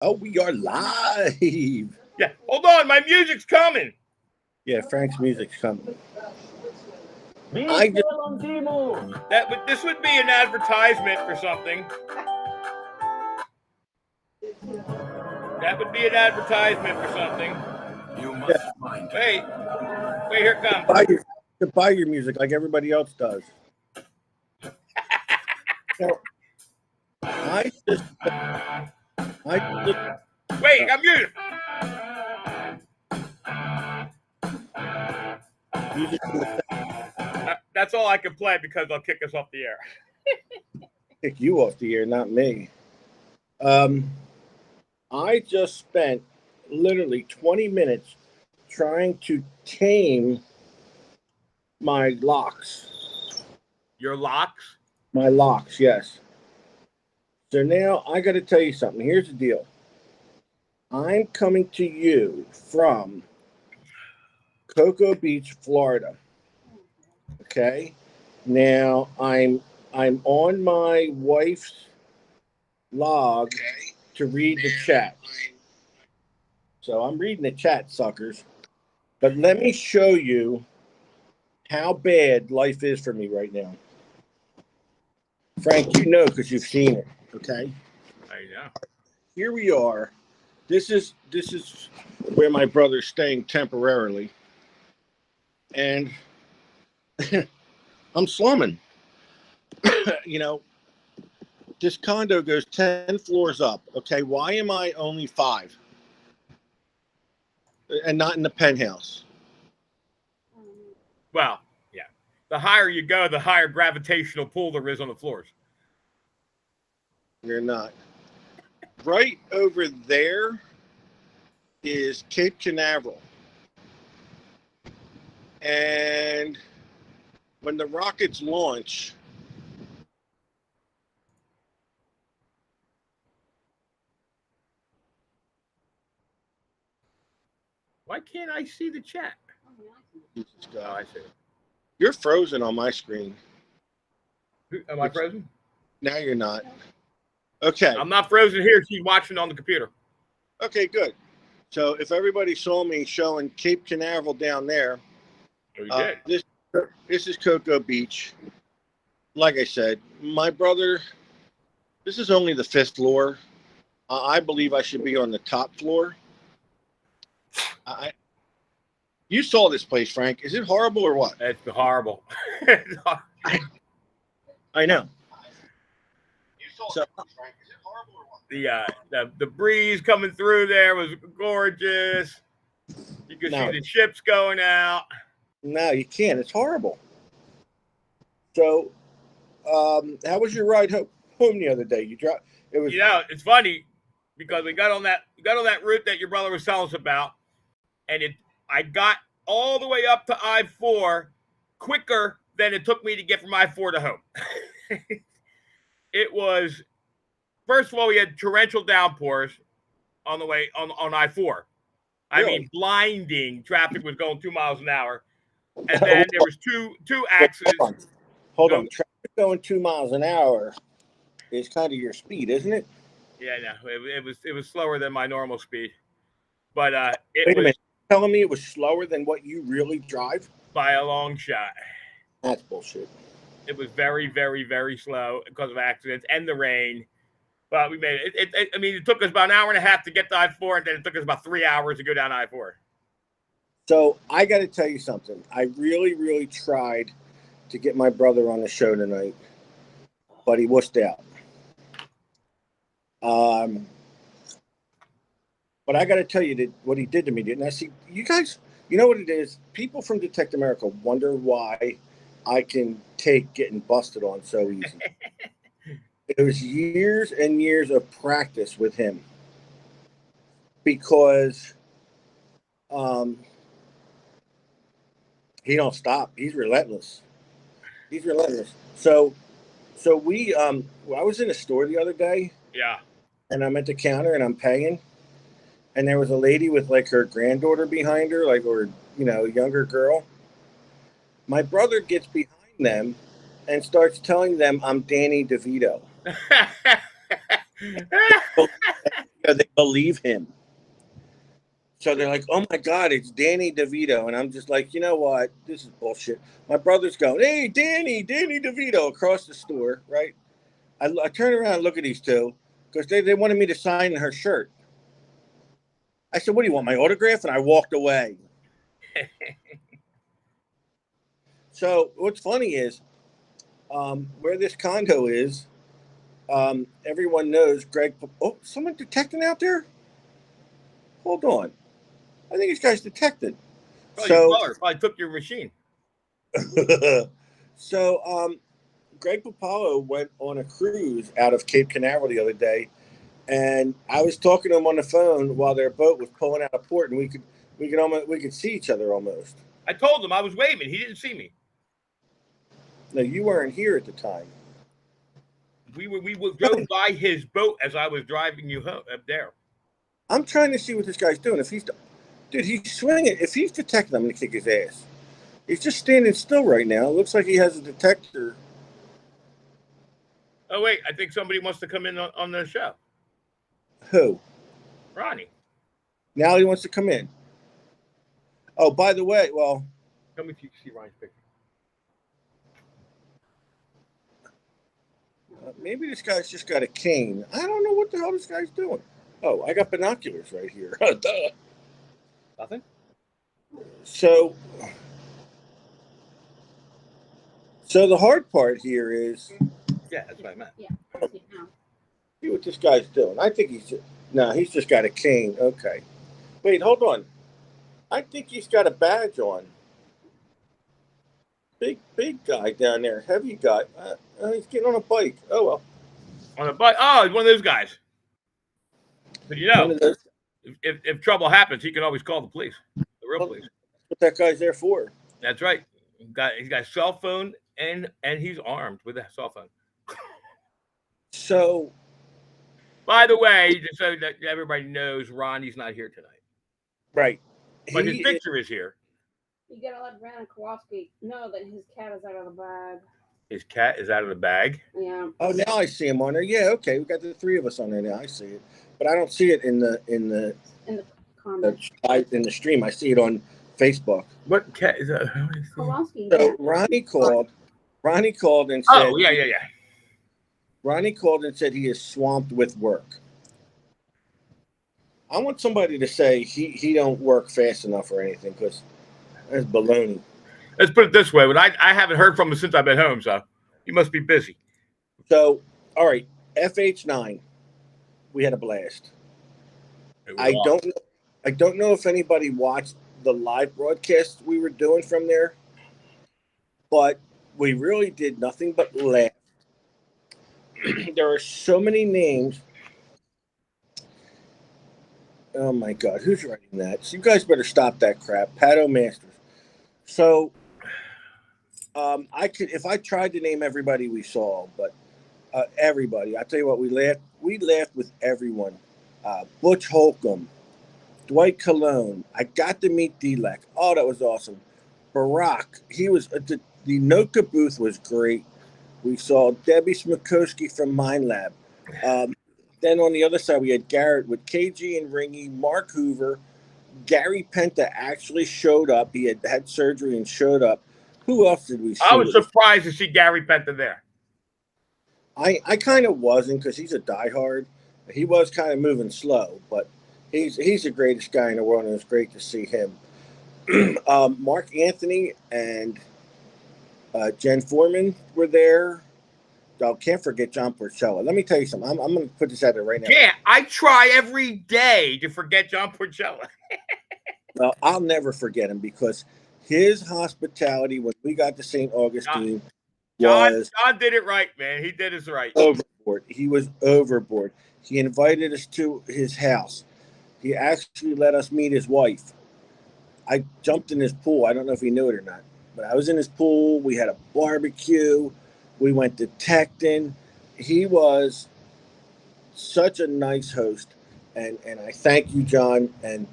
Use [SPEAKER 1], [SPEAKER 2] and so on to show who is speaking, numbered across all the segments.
[SPEAKER 1] Oh, we are live.
[SPEAKER 2] Yeah, hold on, my music's coming.
[SPEAKER 1] Yeah, Frank's music's coming.
[SPEAKER 3] I just
[SPEAKER 2] This would be an advertisement for something. That would be an advertisement for something.
[SPEAKER 3] You must find
[SPEAKER 2] Wait, here it comes.
[SPEAKER 1] buy your music like everybody else does. So, I just
[SPEAKER 2] Wait, I'm muted.
[SPEAKER 1] music
[SPEAKER 2] That's all I can play because they'll kick us off the air.
[SPEAKER 1] kick you off the air, not me. I just spent literally 20 minutes trying to tame my locks.
[SPEAKER 2] Your locks?
[SPEAKER 1] My locks, yes. So now I got to tell you something. Here's the deal. I'm coming to you from Cocoa Beach, Florida. Okay. Now I'm on my wife's log to read the chat. So I'm reading the chat, suckers. But let me show you how bad life is for me right now. Frank, you know because you've seen it. Okay.
[SPEAKER 2] I know.
[SPEAKER 1] Here we are. This is where my brother's staying temporarily. And I'm slumming. This condo goes 10 floors up. Okay, why am I only 5? And not in the penthouse?
[SPEAKER 2] Well, yeah. The higher you go, the higher gravitational pull there is on the floors.
[SPEAKER 1] You're not. Right over there is Cape Canaveral. And when the rockets launch,
[SPEAKER 2] Why can't I see the chat?
[SPEAKER 1] Jesus
[SPEAKER 2] Oh,
[SPEAKER 1] God,
[SPEAKER 2] I see.
[SPEAKER 1] you're frozen on my screen.
[SPEAKER 2] Am I frozen?
[SPEAKER 1] Now you're not. Okay.
[SPEAKER 2] I'm not frozen here. She's watching on the computer.
[SPEAKER 1] Okay, good. So if everybody saw me showing Cape Canaveral down there,
[SPEAKER 2] We did.
[SPEAKER 1] This is Cocoa Beach. Like I said, my brother, this is only the 5th floor. I believe I should be on the top floor. You saw this place, Frank. Is it horrible or what?
[SPEAKER 2] It's horrible.
[SPEAKER 1] I know.
[SPEAKER 3] So, Frank, is it horrible or what?
[SPEAKER 2] The breeze coming through there was gorgeous. You could see the ships going out.
[SPEAKER 1] No, you can't. It's horrible. So, how was your ride home the other day? It was.
[SPEAKER 2] It's funny because we got on that route that your brother was telling us about, and I got all the way up to I-4 quicker than it took me to get from I-4 to home. It was, first of all, we had torrential downpours on the way on I-4. I mean, blinding. Traffic was going 2 miles an hour. And then there was two accidents.
[SPEAKER 1] Hold on. Traffic going 2 miles an hour is kind of your speed, isn't it?
[SPEAKER 2] Yeah, no, it was slower than my normal speed. But
[SPEAKER 1] Wait a minute. You're telling me it was slower than what you really drive?
[SPEAKER 2] By a long shot.
[SPEAKER 1] That's bullshit.
[SPEAKER 2] It was very, very, very slow because of accidents and the rain. But we made it. It took us about an hour and a half to get to I-4, and then it took us about 3 hours to go down I-4.
[SPEAKER 1] So I got to tell you something. I really, really tried to get my brother on the show tonight, but he wussed out. But I got to tell you what he did to me, didn't I? See, you guys, you know what it is? People from Detect America wonder why I can take getting busted on so easy. It was years and years of practice with him because he don't stop. He's relentless. So we I was in a store the other day.
[SPEAKER 2] Yeah.
[SPEAKER 1] And I'm at the counter and I'm paying. And there was a lady with like her granddaughter behind her, younger girl. My brother gets behind them and starts telling them I'm Danny DeVito. they believe him. So they're like, "Oh my God, it's Danny DeVito," and I'm just like, you know what? This is bullshit. My brother's going, "Hey, Danny DeVito," across the store, right? I turn around and look at these two because they wanted me to sign her shirt. I said, "What do you want, my autograph?" And I walked away. So what's funny is where this condo is, everyone knows Greg. Oh, someone detecting out there? Hold on. I think this guy's detected.
[SPEAKER 2] Probably took your machine.
[SPEAKER 1] So Greg Papalo went on a cruise out of Cape Canaveral the other day, and I was talking to him on the phone while their boat was pulling out of port, and we could see each other almost.
[SPEAKER 2] I told him I was waving. He didn't see me.
[SPEAKER 1] No, you weren't here at the time.
[SPEAKER 2] We drove by his boat as I was driving you home up there.
[SPEAKER 1] I'm trying to see what this guy's doing. If he's swinging. If he's detecting, I'm going to kick his ass. He's just standing still right now. It looks like he has a detector.
[SPEAKER 2] Oh wait, I think somebody wants to come in on the show.
[SPEAKER 1] Who?
[SPEAKER 2] Ronnie.
[SPEAKER 1] Now he wants to come in. Oh, by the way, well,
[SPEAKER 2] tell me if you see Ronnie's picture.
[SPEAKER 1] Maybe this guy's just got a cane. I don't know what the hell this guy's doing. Oh, I got binoculars right here.
[SPEAKER 2] Nothing?
[SPEAKER 1] So the hard part here is...
[SPEAKER 2] Yeah, that's what I meant.
[SPEAKER 4] Yeah.
[SPEAKER 1] See what this guy's doing. I think he's just got a cane. Okay. Wait, hold on. I think he's got a badge on. Big guy down there. Heavy guy. He's getting on a bike. Oh, well.
[SPEAKER 2] On a bike? Oh, he's one of those guys. But you know, if trouble happens, he can always call the police. The real police.
[SPEAKER 1] What that guy's there for.
[SPEAKER 2] That's right. He's got a cell phone and he's armed with a cell phone.
[SPEAKER 1] So,
[SPEAKER 2] by the way, just so that everybody knows, Ronnie's not here tonight.
[SPEAKER 1] Right.
[SPEAKER 2] But his picture is here.
[SPEAKER 4] You gotta let Brandon Kowalski know that his cat is out of the bag.
[SPEAKER 2] His cat is out of the bag?
[SPEAKER 4] Yeah.
[SPEAKER 1] Oh, now I see him on there. Yeah, okay. We got the three of us on there now. I see it. But I don't see it in the
[SPEAKER 4] comments.
[SPEAKER 1] In the stream. I see it on Facebook.
[SPEAKER 2] What cat is that?
[SPEAKER 4] Kowalski.
[SPEAKER 1] So Ronnie called and said...
[SPEAKER 2] Oh, yeah.
[SPEAKER 1] Ronnie called and said he is swamped with work. I want somebody to say he don't work fast enough or anything, because that's baloney.
[SPEAKER 2] Let's put it this way. But I haven't heard from him since I've been home, so he must be busy.
[SPEAKER 1] So, all right, FH9, we had a blast. I don't know if anybody watched the live broadcast we were doing from there, but we really did nothing but laugh. There are so many names. Oh my God, who's writing that? So you guys better stop that crap. Pato Masters. So I could, if I tried to name everybody we saw, but everybody, I tell you what, we laughed with everyone. Butch Holcomb, Dwight Cologne. I got to meet D-Lek. Oh, that was awesome. Barack, he was the Noka booth was great. We saw Debbie Smikoski from Mind Lab. Then on the other side, we had Garrett with KG and Ringy, Mark Hoover. Gary Penta actually showed up. He had surgery and showed up. Who else did we see?
[SPEAKER 2] I was surprised to see Gary Penta there.
[SPEAKER 1] I kind of wasn't, because he's a diehard. He was kind of moving slow, but he's the greatest guy in the world, and it was great to see him. Mark Anthony and Jen Foreman were there. I can't forget John Porcella. Let me tell you something. I'm going to put this out there right now.
[SPEAKER 2] Yeah, I try every day to forget John Porcella.
[SPEAKER 1] Well, I'll never forget him, because his hospitality when we got to St. Augustine was...
[SPEAKER 2] John did it right, man. He did his right.
[SPEAKER 1] Overboard. He was overboard. He invited us to his house. He actually let us meet his wife. I jumped in his pool. I don't know if he knew it or not, but I was in his pool. We had a barbecue. We went to Tecton. He was such a nice host, and I thank you, John. And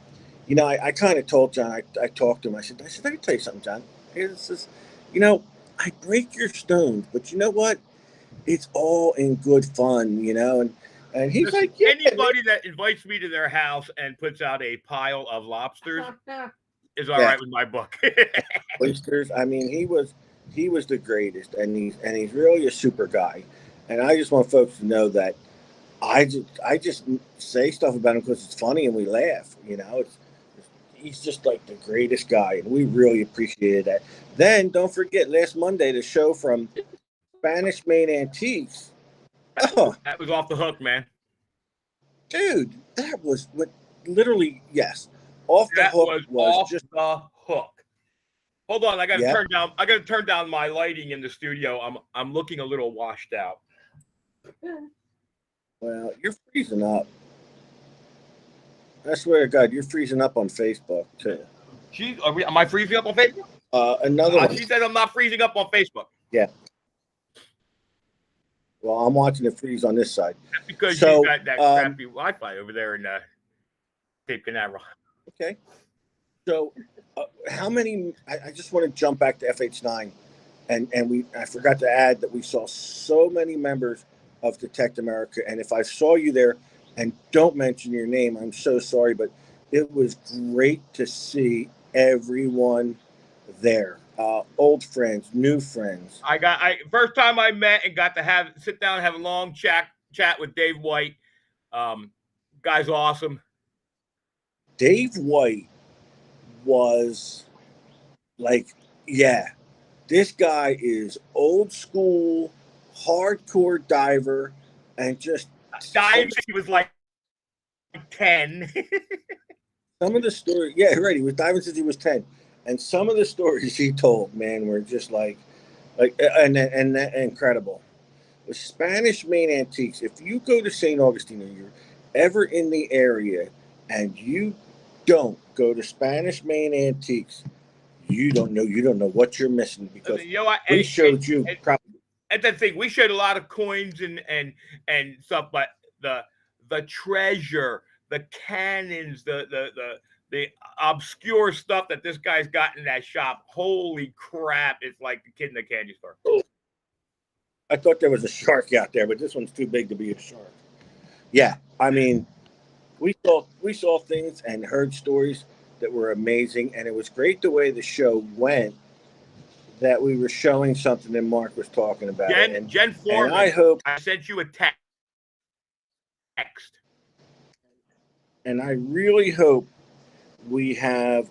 [SPEAKER 1] you know, I kind of told John. I talked to him. I said, let me tell you something, John. It's just, you know, I break your stones, but you know what? It's all in good fun, you know. And And he's like, yeah.
[SPEAKER 2] Anybody that invites me to their house and puts out a pile of lobsters is all right with my book.
[SPEAKER 1] Oysters. I mean, he was the greatest, and he's really a super guy. And I just want folks to know that I just say stuff about him because it's funny and we laugh. You know, he's just like the greatest guy, and we really appreciated that. Then don't forget, last Monday, the show from Spanish Main Antiques. Oh,
[SPEAKER 2] that was off the hook, man.
[SPEAKER 1] Dude, that was literally, yes. Off the hook was just
[SPEAKER 2] the hook. Hold on, I gotta turn down my lighting in the studio. I'm looking a little washed out.
[SPEAKER 1] Well, you're freezing up. I swear to God, you're freezing up on Facebook too.
[SPEAKER 2] Am I freezing up on Facebook?
[SPEAKER 1] Another one.
[SPEAKER 2] She said I'm not freezing up on Facebook.
[SPEAKER 1] Yeah. Well, I'm watching it freeze on this side.
[SPEAKER 2] That's because you got that crappy Wi-Fi over there in Cape Canaveral.
[SPEAKER 1] Okay. So, how many? I just want to jump back to FH9, and I forgot to add that we saw so many members of Detect America, and if I saw you there, and don't mention your name, I'm so sorry, but it was great to see everyone there. Old friends, new friends.
[SPEAKER 2] First time I met and got to sit down and have a long chat with Dave White. Guy's awesome.
[SPEAKER 1] Dave White was like, yeah, this guy is old school, hardcore diver, and just
[SPEAKER 2] dives. He was like 10.
[SPEAKER 1] Some of the stories, yeah, right. He was diving since he was 10. And some of the stories he told, man, were just like and incredible. The Spanish Main Antiques. If you go to St. Augustine or you're ever in the area and you don't go to Spanish Main Antiques, you don't know what you're missing, because we showed you.
[SPEAKER 2] And the thing, we showed a lot of coins and stuff, but the treasure, the cannons, the obscure stuff that this guy's got in that shop, holy crap, it's like the kid in the candy store.
[SPEAKER 1] I thought there was a shark out there, but this one's too big to be a shark. Yeah, I mean, we saw things and heard stories that were amazing, and it was great the way the show went, that we were showing something that Mark was talking about.
[SPEAKER 2] Jen Foreman,
[SPEAKER 1] and
[SPEAKER 2] I sent you a text.
[SPEAKER 1] And I really hope we have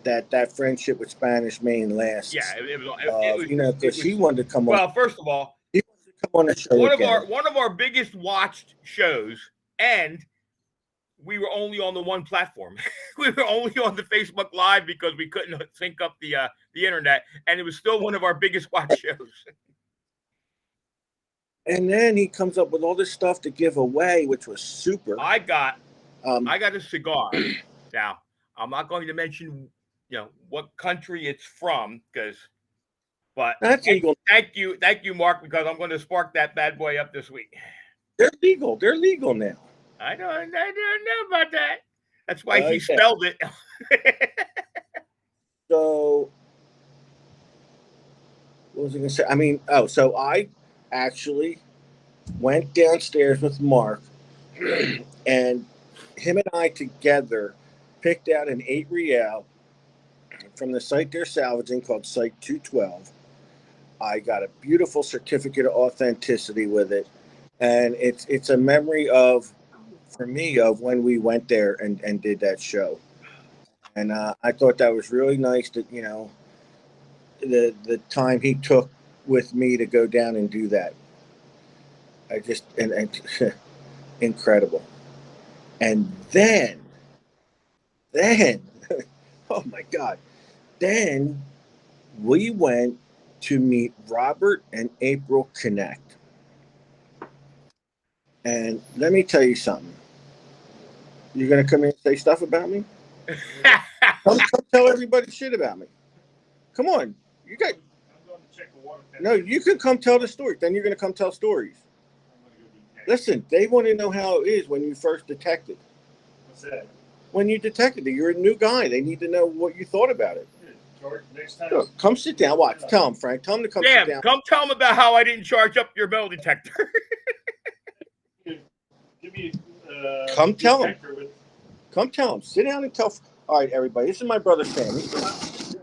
[SPEAKER 1] that friendship with Spanish Main lasts.
[SPEAKER 2] Yeah, it was
[SPEAKER 1] because she wanted to come on.
[SPEAKER 2] Well, first of all,
[SPEAKER 1] he wanted to come on the show
[SPEAKER 2] one of our biggest watched shows, and we were only on the one platform. We were only on the Facebook Live because we couldn't sync up the internet, and it was still one of our biggest watched shows.
[SPEAKER 1] And then he comes up with all this stuff to give away, which was super.
[SPEAKER 2] I got a cigar. Now, I'm not going to mention, what country it's from, but
[SPEAKER 1] that's legal.
[SPEAKER 2] Thank you, Mark, because I'm going to spark that bad boy up this week.
[SPEAKER 1] They're legal. They're legal now.
[SPEAKER 2] I don't know about that. That's why he spelled it.
[SPEAKER 1] So, what was I going to say? I mean, so I actually went downstairs with Mark, and him and I together picked out an 8 Real from the site they're salvaging called Site 212. I got a beautiful certificate of authenticity with it, and it's a memory for me of when we went there and did that show. And I thought that was really nice that, the time he took with me to go down and do that. I just, and incredible. And then, oh my God, then we went to meet Robert and April Connect. And let me tell you something. You're going to come in and say stuff about me? come tell everybody shit about me. Come on. You got. No, you can come tell the story. Then you're going to come tell stories. Listen, they want to know how it is when you first detected.
[SPEAKER 5] What's that?
[SPEAKER 1] When you detected it, you're a new guy. They need to know what you thought about it.
[SPEAKER 5] Next time.
[SPEAKER 1] Look, come sit down. Watch. Tell him, Frank. Tell him to come sit down.
[SPEAKER 2] Come tell him about how I didn't charge up your metal detector.
[SPEAKER 5] me
[SPEAKER 1] Come tell him.
[SPEAKER 5] detector with-
[SPEAKER 1] Come tell him. Sit down and tell. All right, everybody. This is my brother Sammy.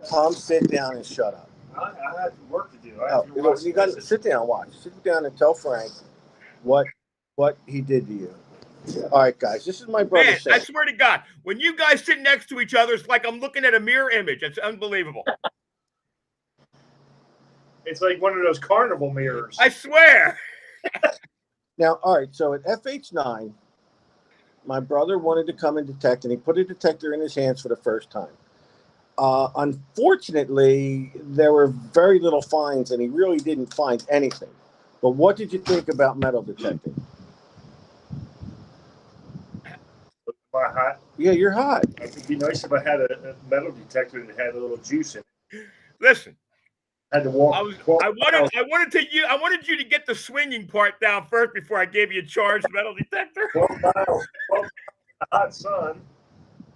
[SPEAKER 1] Come sit down and shut up.
[SPEAKER 5] I have work to do. I
[SPEAKER 1] Oh,
[SPEAKER 5] have to watch
[SPEAKER 1] you got to
[SPEAKER 5] this.
[SPEAKER 1] sit down and watch. Sit down and tell Frank what he did to you. All right, guys. This is my brother
[SPEAKER 2] Man,
[SPEAKER 1] Sam.
[SPEAKER 2] I swear to God, when you guys sit next to each other, it's like I'm looking at a mirror image. It's unbelievable.
[SPEAKER 5] It's like one of those carnival mirrors.
[SPEAKER 2] I swear.
[SPEAKER 1] Now, all right. So at FH9, my brother wanted to come and detect, and he put a detector in his hands for the first time. Unfortunately, there were very little finds, and he really didn't find anything. But what did you think about metal detecting?
[SPEAKER 5] Am I hot?
[SPEAKER 1] Yeah, you're hot.
[SPEAKER 5] It'd be nice if I had a metal detector that had a little juice in it.
[SPEAKER 2] Listen,
[SPEAKER 5] I had to walk.
[SPEAKER 2] I wanted you to get the swinging part down first before I gave you a charged metal detector.
[SPEAKER 5] 12 miles in the hot sun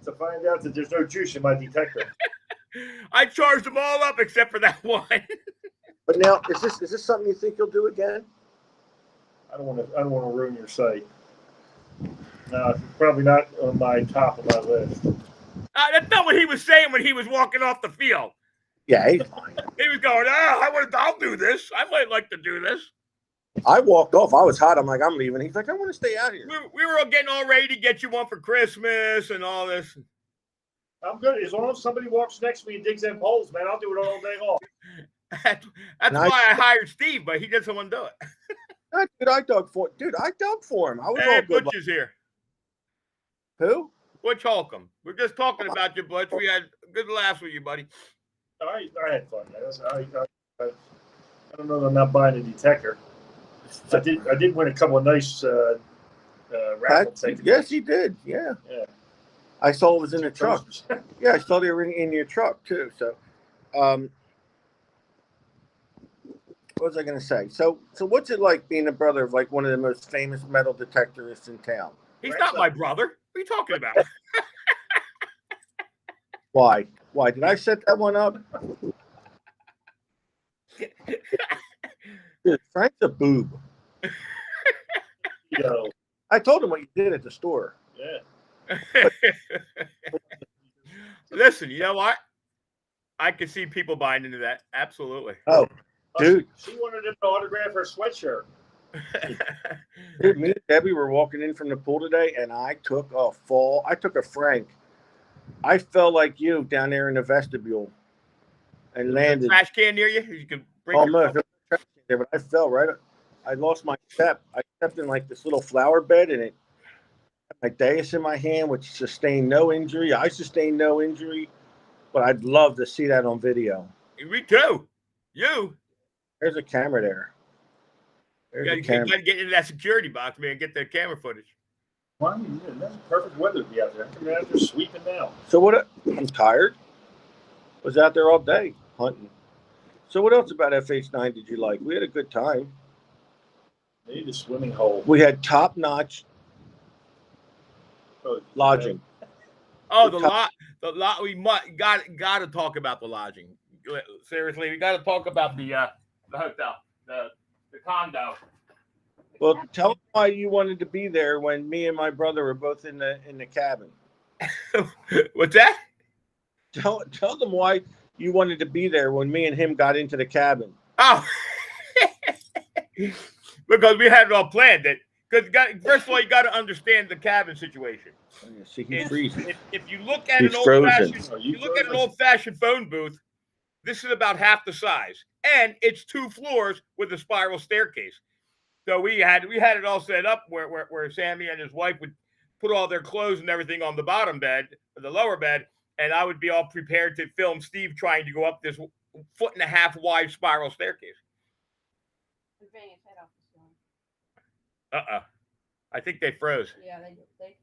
[SPEAKER 5] to find out that there's no juice in my detector.
[SPEAKER 2] I charged them all up except for that one.
[SPEAKER 1] But now, is this something you think you'll do again?
[SPEAKER 5] I don't want to ruin your sight. No, it's probably not on my top of my list.
[SPEAKER 2] That's not what he was saying when he was walking off the field.
[SPEAKER 1] Yeah, he's fine.
[SPEAKER 2] He was going, I'll do this. I might like to do this.
[SPEAKER 1] I walked off. I was hot. I'm like, I'm leaving. He's like, I want to stay out here.
[SPEAKER 2] We were all getting all ready to get you one for Christmas and all this.
[SPEAKER 5] I'm good. As long as somebody walks next to me and digs them holes, man, I'll do it all day long.
[SPEAKER 2] That's why I hired Steve, but he doesn't want to do it.
[SPEAKER 1] Dude, I dug for him. I was
[SPEAKER 2] Hey,
[SPEAKER 1] all good.
[SPEAKER 2] Butch is here.
[SPEAKER 1] Who?
[SPEAKER 2] Butch Holcomb. We're just talking about you, Butch. We had good laughs with you, buddy.
[SPEAKER 5] I had fun. I don't know that I'm not buying a detector. I did win a couple of nice raffle tickets.
[SPEAKER 1] Yes, he did. Yeah.
[SPEAKER 5] Yeah.
[SPEAKER 1] I saw it was in the truck. Yeah, I saw they were in your truck too. So, what was I going to say? So what's it like being a brother of like one of the most famous metal detectorists in town?
[SPEAKER 2] He's not my brother. What are you talking about?
[SPEAKER 1] Why? Why did I set that one up? Dude, Frank's a boob.
[SPEAKER 5] Yo,
[SPEAKER 1] I told him what you did at the store.
[SPEAKER 5] yeah.
[SPEAKER 2] Listen, you know what? I could see people buying into that. Absolutely.
[SPEAKER 1] Oh, dude.
[SPEAKER 5] She wanted him to autograph her sweatshirt.
[SPEAKER 1] Dude, me and Debbie were walking in from the pool today, and I took a fall. I took a Frank. I fell like you down there in the vestibule and landed.
[SPEAKER 2] Trash can near you? You can bring
[SPEAKER 1] Almost. There was a trash can there, but I fell right. I lost my step. I stepped in like this little flower bed, and it had my dais in my hand, which sustained no injury. I sustained no injury, but I'd love to see that on video.
[SPEAKER 2] Me too. You.
[SPEAKER 1] There's a camera there. There's a
[SPEAKER 2] You
[SPEAKER 1] camera.
[SPEAKER 2] got to get into that security box, man, and get the camera footage.
[SPEAKER 5] Why? That's perfect weather to be out there. I'm out there sweeping now.
[SPEAKER 1] So what? I'm tired. Was out there all day hunting. So what else about FH9 did you like? We had a good time.
[SPEAKER 5] They need a swimming hole.
[SPEAKER 1] We had top-notch lodging.
[SPEAKER 2] Oh, the lot. We got to talk about the lodging. Seriously, we got to talk about the hotel, the condo.
[SPEAKER 1] Well, tell them why you wanted to be there when me and my brother were both in the cabin.
[SPEAKER 2] What's that?
[SPEAKER 1] Tell them why you wanted to be there when me and him got into the cabin.
[SPEAKER 2] Oh, because we had it all planned. Because first of all, you got to understand the cabin situation.
[SPEAKER 1] Oh, yeah, see, he's freezing.
[SPEAKER 2] If you look at
[SPEAKER 1] He's
[SPEAKER 2] an
[SPEAKER 1] frozen.
[SPEAKER 2] old-fashioned phone booth, this is about half the size, and it's 2 floors with a spiral staircase. So we had it all set up where Sammy and his wife would put all their clothes and everything on the bottom bed, or the lower bed, and I would be all prepared to film Steve trying to go up this 1.5 wide spiral staircase. I think they froze.
[SPEAKER 4] Yeah, they froze.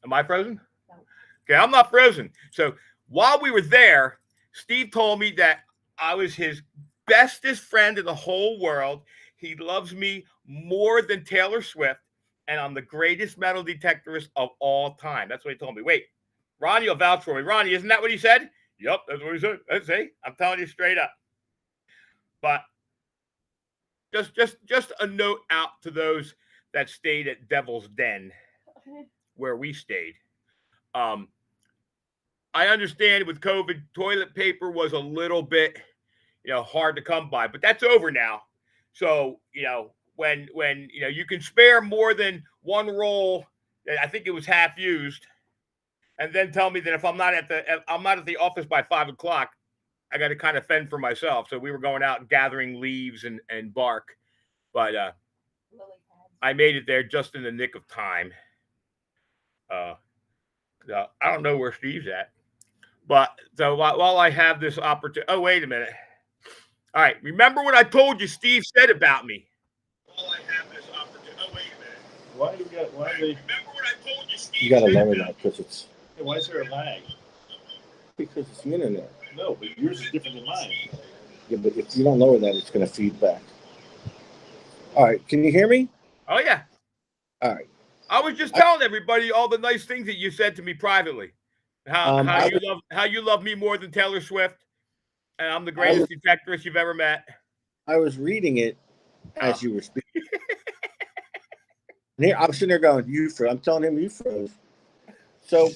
[SPEAKER 2] Am I frozen?
[SPEAKER 4] No.
[SPEAKER 2] Okay, I'm not frozen. So while we were there, Steve told me that I was his bestest friend in the whole world. He loves me more than Taylor Swift, and I'm the greatest metal detectorist of all time. That's what he told me. Wait, Ronnie will vouch for me. Ronnie, isn't that what he said? Yep, that's what he said. Let's see. I'm telling you straight up. But just a note out to those that stayed at Devil's Den. where we stayed. I understand with COVID, toilet paper was a little bit, hard to come by, but that's over now. So, when you can spare more than one roll, I think it was half used, and then tell me that if I'm not at the office by 5:00, I got to kind of fend for myself. So we were going out and gathering leaves and bark, but I made it there just in the nick of time. I don't know where Steve's at. But so while I have this opportunity, oh, wait a minute. All right. Remember what I told you Steve said about me? While I have this opportunity, oh, wait a minute. Remember what I told you Steve
[SPEAKER 1] You got to
[SPEAKER 2] said
[SPEAKER 1] lower
[SPEAKER 2] about
[SPEAKER 1] that because it's
[SPEAKER 5] Why is there a lag?
[SPEAKER 1] because it's the internet.
[SPEAKER 5] No, but yours is different than mine.
[SPEAKER 1] Yeah, but if you don't lower that, it's going to feed back. All right. Can you hear me?
[SPEAKER 2] Oh, yeah.
[SPEAKER 1] All right.
[SPEAKER 2] I was just telling everybody all the nice things that you said to me privately. How you love me more than Taylor Swift, and I'm the greatest detectorist you've ever met.
[SPEAKER 1] I was reading it as you were speaking. And here, I'm sitting there going, "You froze." I'm telling him, "You froze." So,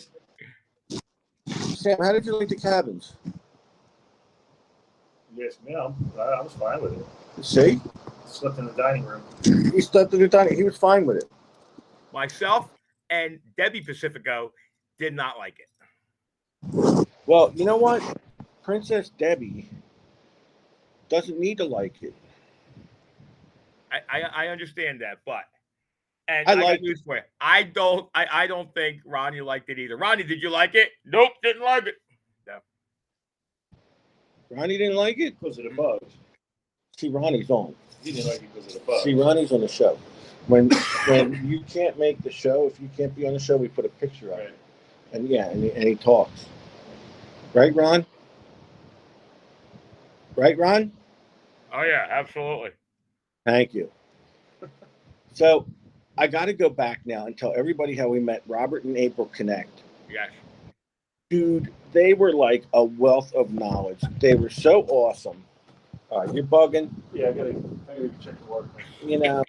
[SPEAKER 1] Sam, how did you like the cabins?
[SPEAKER 5] Yes, ma'am. I was fine with it.
[SPEAKER 1] See,
[SPEAKER 5] Slept in the dining room.
[SPEAKER 1] he slept in the dining. He was fine with it.
[SPEAKER 2] Myself and Debbie Pacifico did not like it.
[SPEAKER 1] Well, you know what? Princess Debbie doesn't need to like it.
[SPEAKER 2] I understand that, but I
[SPEAKER 1] like
[SPEAKER 2] got news for you. I don't think Ronnie liked it either. Ronnie, did you like it? Nope, didn't like it. No.
[SPEAKER 1] Ronnie didn't like it
[SPEAKER 5] Because of the bugs.
[SPEAKER 1] See, Ronnie's on.
[SPEAKER 5] He didn't like it because of the bugs.
[SPEAKER 1] See, Ronnie's on the show. When you can't make the show, if you can't be on the show, we put a picture up.
[SPEAKER 5] Right.
[SPEAKER 1] And yeah, and he talks. Right, Ron? Right, Ron?
[SPEAKER 2] Oh yeah, absolutely.
[SPEAKER 1] Thank you. So I got to go back now and tell everybody how we met Robert and April Connect.
[SPEAKER 2] Yes.
[SPEAKER 1] Dude, they were like a wealth of knowledge. They were so awesome. You're bugging.
[SPEAKER 5] Yeah, I gotta check the water.
[SPEAKER 1] You know.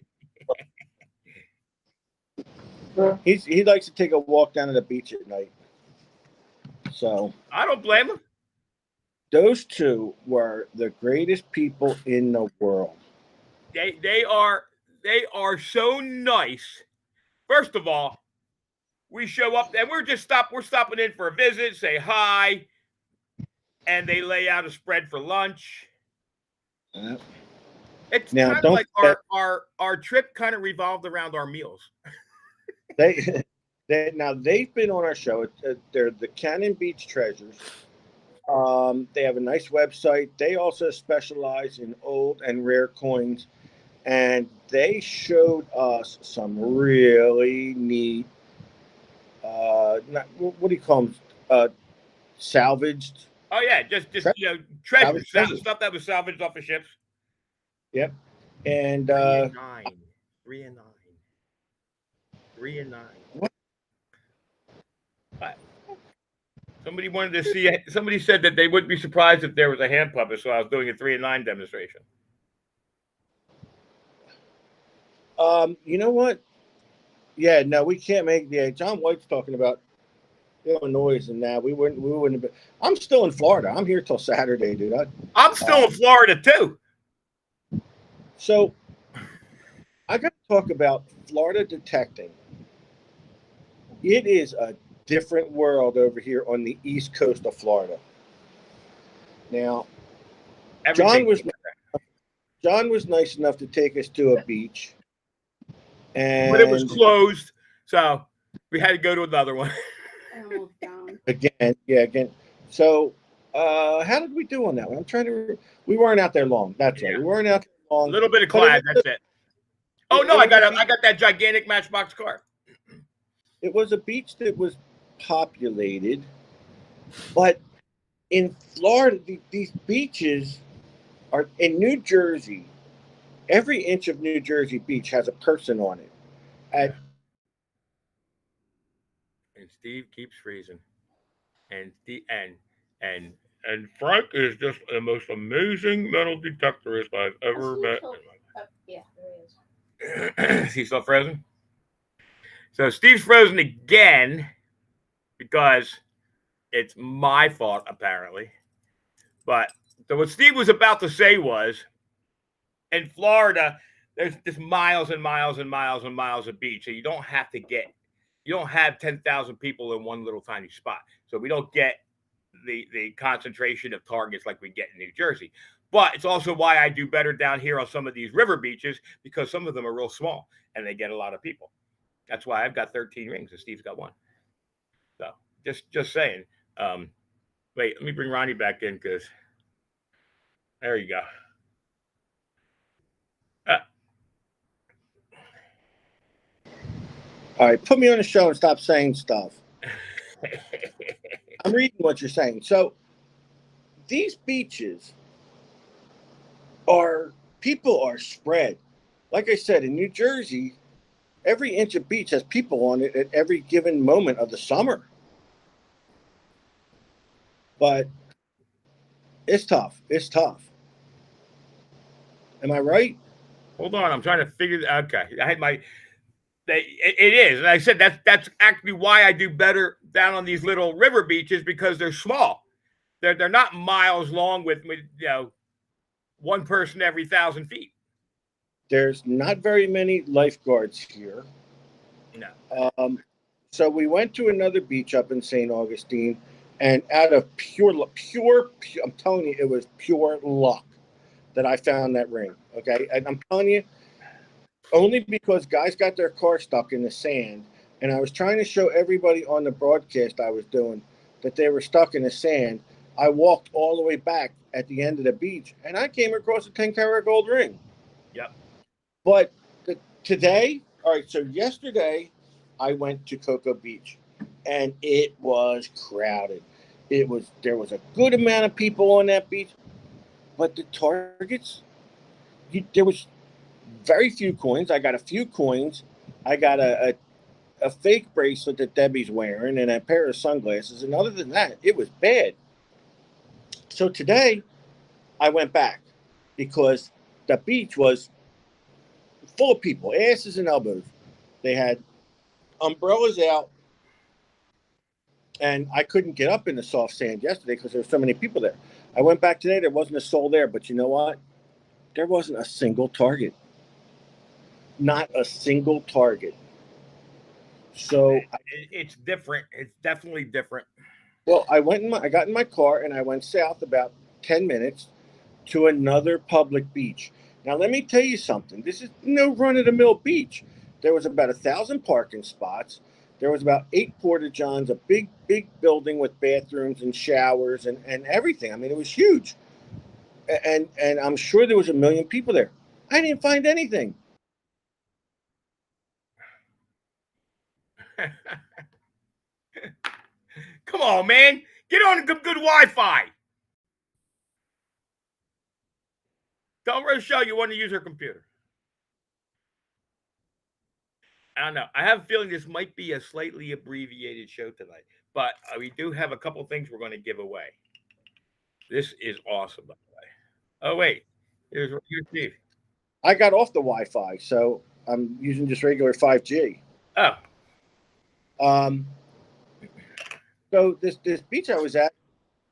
[SPEAKER 1] He likes to take a walk down to the beach at night. So
[SPEAKER 2] I don't blame him.
[SPEAKER 1] Those two were the greatest people in the world.
[SPEAKER 2] They are so nice. First of all, we show up and we're stopping in for a visit, say hi, and they lay out a spread for lunch. It's
[SPEAKER 1] now,
[SPEAKER 2] kind of like our trip kind of revolved around our meals.
[SPEAKER 1] They've been on our show. They're the Cannon Beach Treasures. They have a nice website. They also specialize in old and rare coins, and they showed us some really neat. What do you call them? Salvaged.
[SPEAKER 2] Oh yeah, just treasure stuff that was salvaged off of ships.
[SPEAKER 1] Yep, and
[SPEAKER 2] 3 and 9.
[SPEAKER 1] What?
[SPEAKER 2] Somebody wanted to see it. Somebody said that they wouldn't be surprised if there was a hand puppet, so I was doing a 3 and 9 demonstration.
[SPEAKER 1] You know what? Yeah, no, we can't make. Yeah, John White's talking about Illinois and that we wouldn't have been. I'm still in Florida. I'm here till Saturday, dude.
[SPEAKER 2] I'm still in Florida too.
[SPEAKER 1] So I got to talk about Florida detecting. It is a different world over here on the east coast of Florida. Now, John was nice enough to take us to a beach,
[SPEAKER 2] but it was closed, so we had to go to another one.
[SPEAKER 1] Again. So, how did we do on that one? We weren't out there long. That's right. We weren't out there long.
[SPEAKER 2] A little bit of clad. That's it. Oh no, I got that gigantic Matchbox car.
[SPEAKER 1] It was a beach that was populated, but in Florida, these beaches are in New Jersey. Every inch of New Jersey beach has a person on it. And
[SPEAKER 2] Steve keeps freezing, and Frank is just the most amazing metal detectorist I've ever met.
[SPEAKER 4] Yeah, there he is.
[SPEAKER 2] Is he still frozen? So Steve's frozen again because it's my fault, apparently. But so what Steve was about to say was, in Florida, there's just miles and miles and miles and miles of beach. So you don't have 10,000 people in one little tiny spot. So we don't get the concentration of targets like we get in New Jersey. But it's also why I do better down here on some of these river beaches, because some of them are real small and they get a lot of people. That's why I've got 13 rings and Steve's got 1. So just saying. Wait, let me bring Ronnie back in because there you go.
[SPEAKER 1] All right, put me on the show and stop saying stuff. I'm reading what you're saying. So these beaches people are spread. Like I said, in New Jersey, every inch of beach has people on it at every given moment of the summer. But it's tough. It's tough. Am I right?
[SPEAKER 2] Hold on, I'm trying to figure that. Okay, I had my. It is, and I said that's actually why I do better down on these little river beaches, because they're small. They're not miles long with one person every 1,000 feet.
[SPEAKER 1] There's not very many lifeguards here.
[SPEAKER 2] No.
[SPEAKER 1] So we went to another beach up in St. Augustine, and out of pure, I'm telling you, it was pure luck that I found that ring. Okay, and I'm telling you, only because guys got their car stuck in the sand, and I was trying to show everybody on the broadcast I was doing that they were stuck in the sand. I walked all the way back at the end of the beach, and I came across a 10-karat gold ring.
[SPEAKER 2] Yep.
[SPEAKER 1] But today, all right, so yesterday I went to Cocoa Beach, and it was crowded. There was a good amount of people on that beach, but the targets, there was very few coins. I got a few coins. I got a fake bracelet that Debbie's wearing and a pair of sunglasses. And other than that, it was bad. So today I went back because the beach was full of people, asses and elbows. They had umbrellas out, and I couldn't get up in the soft sand yesterday because there were so many people there. I went back today. There wasn't a soul there, but you know what? There wasn't a single target. Not a single target. So
[SPEAKER 2] it's different. It's definitely different.
[SPEAKER 1] Well, I got in my car and I went south about 10 minutes to another public beach. Now, let me tell you something. This is no run-of-the-mill beach. There was about 1,000 parking spots. There was about 8 porta-johns, a big, big building with bathrooms and showers and everything. I mean, it was huge. And I'm sure there was 1 million people there. I didn't find anything.
[SPEAKER 2] Come on, man. Get on good Wi-Fi. Tell Rochelle you want to use her computer. I don't know. I have a feeling this might be a slightly abbreviated show tonight, but we do have a couple things we're going to give away. This is awesome, by the way. Oh, wait. Here's Steve.
[SPEAKER 1] I got off the Wi-Fi, so I'm using just regular 5G.
[SPEAKER 2] Oh.
[SPEAKER 1] So this beach I was at,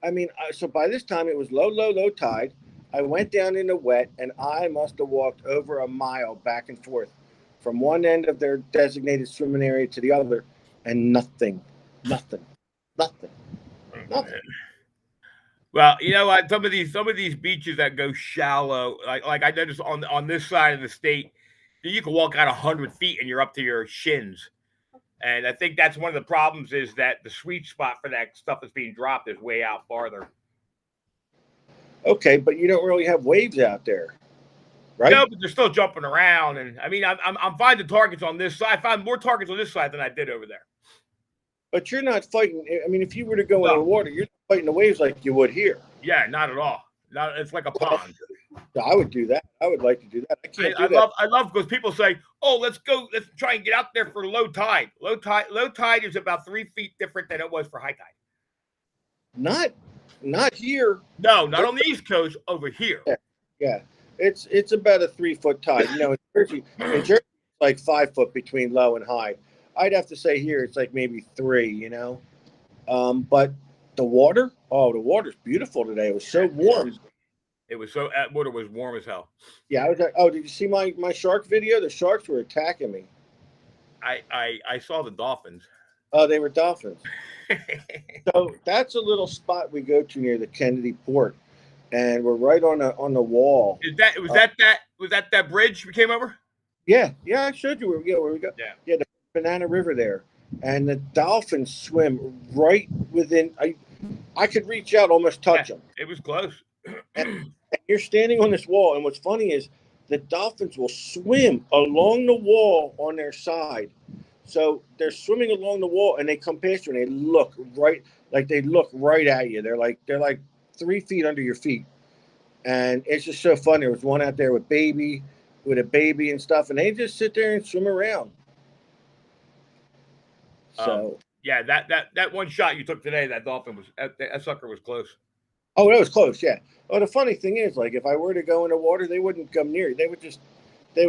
[SPEAKER 1] I mean, so by this time it was low tide. I went down in the wet, and I must have walked over a mile back and forth from one end of their designated swimming area to the other, and nothing.
[SPEAKER 2] Well, you know what? Some of these beaches that go shallow, like I noticed on this side of the state, you can walk out 100 feet and you're up to your shins. And I think that's one of the problems is that the sweet spot for that stuff that's being dropped is way out farther.
[SPEAKER 1] Okay, but you don't really have waves out there, right?
[SPEAKER 2] No, but they're still jumping around. And I mean, I'm finding targets on this side. I found more targets on this side than I did over there.
[SPEAKER 1] But you're not fighting. I mean, if you were to go in the water, you're not fighting the waves like you would here.
[SPEAKER 2] Yeah, not at all. It's like a pond.
[SPEAKER 1] I would do that. I would like to do that.
[SPEAKER 2] I love because people say, "Oh, let's try and get out there for low tide." Low tide is about 3 feet different than it was for high tide.
[SPEAKER 1] Not here.
[SPEAKER 2] No, not on the East Coast. Over here.
[SPEAKER 1] Yeah. It's about a 3 foot tide. You know, in Jersey, it's like 5 foot between low and high. I'd have to say here it's like maybe 3. But the water's beautiful today. It was so warm.
[SPEAKER 2] It was so water was warm as hell.
[SPEAKER 1] Yeah, I was like, oh, did you see my shark video? The sharks were attacking me.
[SPEAKER 2] I saw the dolphins.
[SPEAKER 1] Oh, they were dolphins. So that's a little spot we go to near the Kennedy Port, and we're right on the wall.
[SPEAKER 2] Was that that bridge we came over?
[SPEAKER 1] Yeah, I showed you where we go. Yeah, the Banana River there, and the dolphins swim right within. I could reach out, almost touch them.
[SPEAKER 2] It was close.
[SPEAKER 1] And you're standing on this wall, and what's funny is the dolphins will swim along the wall on their side. So they're swimming along the wall, and they come past you, and they look right at you. They're like 3 feet under your feet, and it's just so fun. There was one out there with a baby and stuff, and they just sit there and swim around. So
[SPEAKER 2] yeah, that one shot you took today, that dolphin that sucker was close.
[SPEAKER 1] Oh, that was close. Yeah. Oh, the funny thing is, like, if I were to go in the water, they wouldn't come near you. They would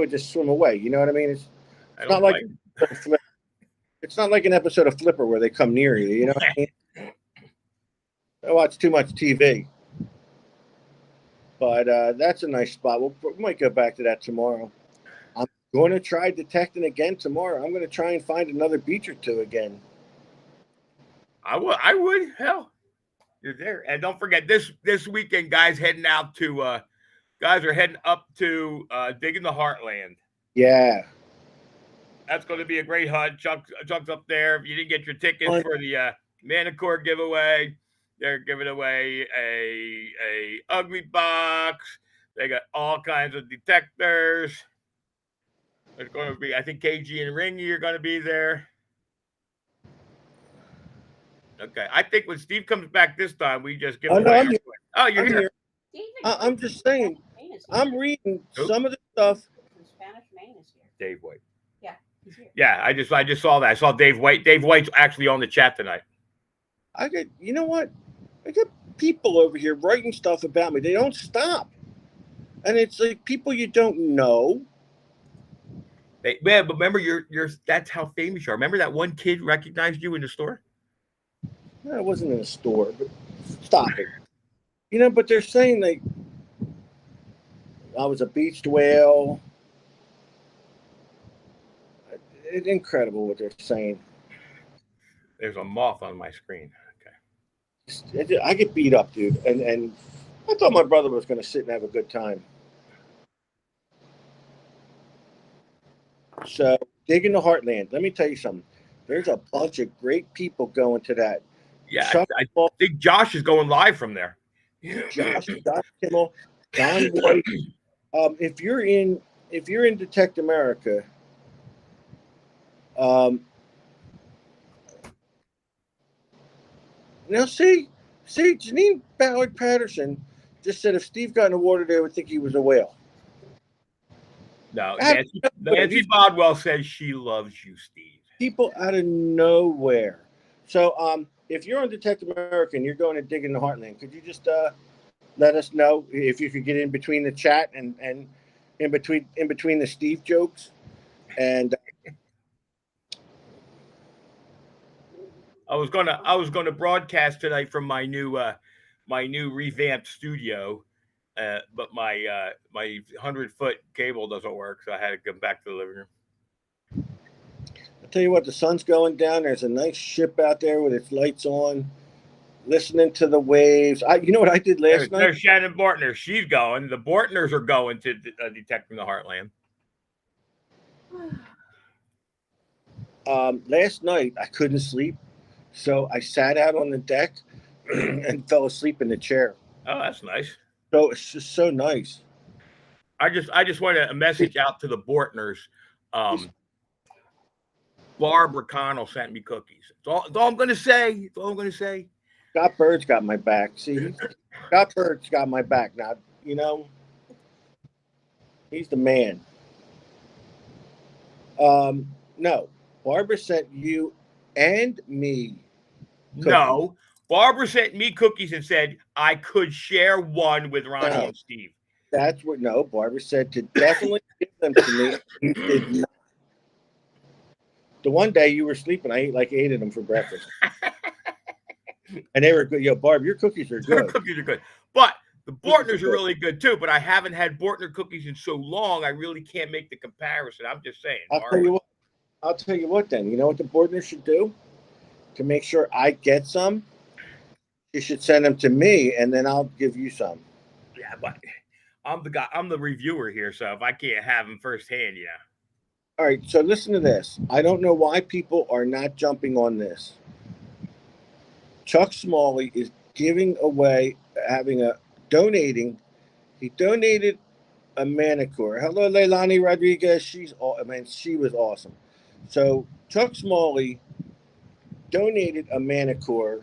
[SPEAKER 1] just swim away. You know what I mean? It's not like it's not like an episode of Flipper where they come near you. You know what I mean? I watch too much TV. But that's a nice spot. We might go back to that tomorrow. I'm going to try detecting again tomorrow. I'm going to try and find another beach or 2 again.
[SPEAKER 2] I would. Hell. You're there. And don't forget this weekend, guys are heading up to Digging the Heartland.
[SPEAKER 1] Yeah.
[SPEAKER 2] That's going to be a great hunt. Chuck's up there. If you didn't get your tickets for the Manicore giveaway, they're giving away a ugly box. They got all kinds of detectors. There's going to be, I think KG and Ringy are going to be there. Okay, I think when Steve comes back this time, we just give away. You're here.
[SPEAKER 1] I'm just saying. I'm reading some of the stuff.
[SPEAKER 4] Spanish Main is here.
[SPEAKER 2] Dave White.
[SPEAKER 4] Yeah, he's here.
[SPEAKER 2] Yeah, I just saw that. I saw Dave White. Dave White's actually on the chat tonight.
[SPEAKER 1] You know what? I got people over here writing stuff about me. They don't stop, and it's like people you don't know.
[SPEAKER 2] But remember, that's how famous you are. Remember that one kid recognized you in the store?
[SPEAKER 1] No, it wasn't in a store, but stop it. But they're saying I was a beached whale. It's incredible what they're saying.
[SPEAKER 2] There's a moth on my screen.
[SPEAKER 1] Okay. I get beat up, dude. And I thought my brother was going to sit and have a good time. So, Digging the Heartland. Let me tell you something. There's a bunch of great people going to that.
[SPEAKER 2] Yeah, I think Josh is going live from there.
[SPEAKER 1] Josh Kimmel, Don White. If you're in Detect America, now see, Janine Ballard Patterson just said if Steve got in the water, they would think he was a whale.
[SPEAKER 2] No, Nancy Bodwell says she loves you, Steve.
[SPEAKER 1] People out of nowhere. So, if you're on Detect America and you're going to dig in the Heartland, could you just let us know if you could get in between the chat and in between the Steve jokes? And
[SPEAKER 2] I was gonna broadcast tonight from my new revamped studio, but my 100-foot cable doesn't work, so I had to come back to the living room.
[SPEAKER 1] I'll tell you what, the sun's going down. There's a nice ship out there with its lights on, listening to the waves. You know what I did last night?
[SPEAKER 2] There's Shannon Bortner. She's going. The Bortners are going to Detecting the Heartland.
[SPEAKER 1] Last night, I couldn't sleep, so I sat out on the deck and fell asleep in the chair.
[SPEAKER 2] Oh, that's nice.
[SPEAKER 1] So it's just so nice.
[SPEAKER 2] I just wanted a message out to the Bortners. Barbara Connell sent me cookies. That's all I'm going to say.
[SPEAKER 1] Scott Bird's got my back. See, Scott Bird's got my back. Now, he's the man. No, Barbara sent you and me cookies.
[SPEAKER 2] No, Barbara sent me cookies and said I could share one with Ronnie and Steve.
[SPEAKER 1] That's what. No, Barbara said to definitely give them to me. You did not. The one day you were sleeping, I ate like 8 of them for breakfast. And they were good. Yo, Barb, your cookies are
[SPEAKER 2] Your
[SPEAKER 1] good.
[SPEAKER 2] cookies are good. But the Bortners are really good too. But I haven't had Bortner cookies in so long, I really can't make the comparison. I'm just saying.
[SPEAKER 1] I'll tell you what then. You know what the Bortner should do? To make sure I get some, you should send them to me, and then I'll give you some.
[SPEAKER 2] Yeah, but I'm the guy. I'm the reviewer here, so if I can't have them firsthand, yeah.
[SPEAKER 1] All right, so listen to this. I don't know why people are not jumping on this. Chuck Smalley is giving away, donating. He donated a manicure. Hello, Leilani Rodriguez. She was awesome. So Chuck Smalley donated a manicure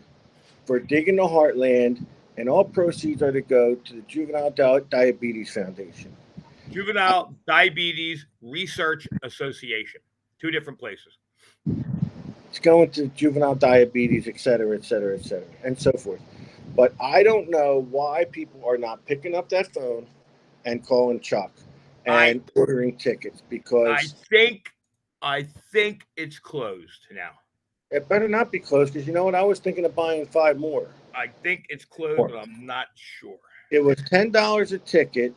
[SPEAKER 1] for Digging the Heartland, and all proceeds are to go to the Juvenile Diabetes Foundation.
[SPEAKER 2] Juvenile Diabetes Research Association. 2 different places.
[SPEAKER 1] It's going to juvenile diabetes, et cetera, and so forth. But I don't know why people are not picking up that phone and calling Chuck and ordering tickets, because
[SPEAKER 2] I think it's closed now.
[SPEAKER 1] It better not be closed, because you know what? I was thinking of buying 5 more.
[SPEAKER 2] I think it's closed, but I'm not sure.
[SPEAKER 1] It was $10 a ticket,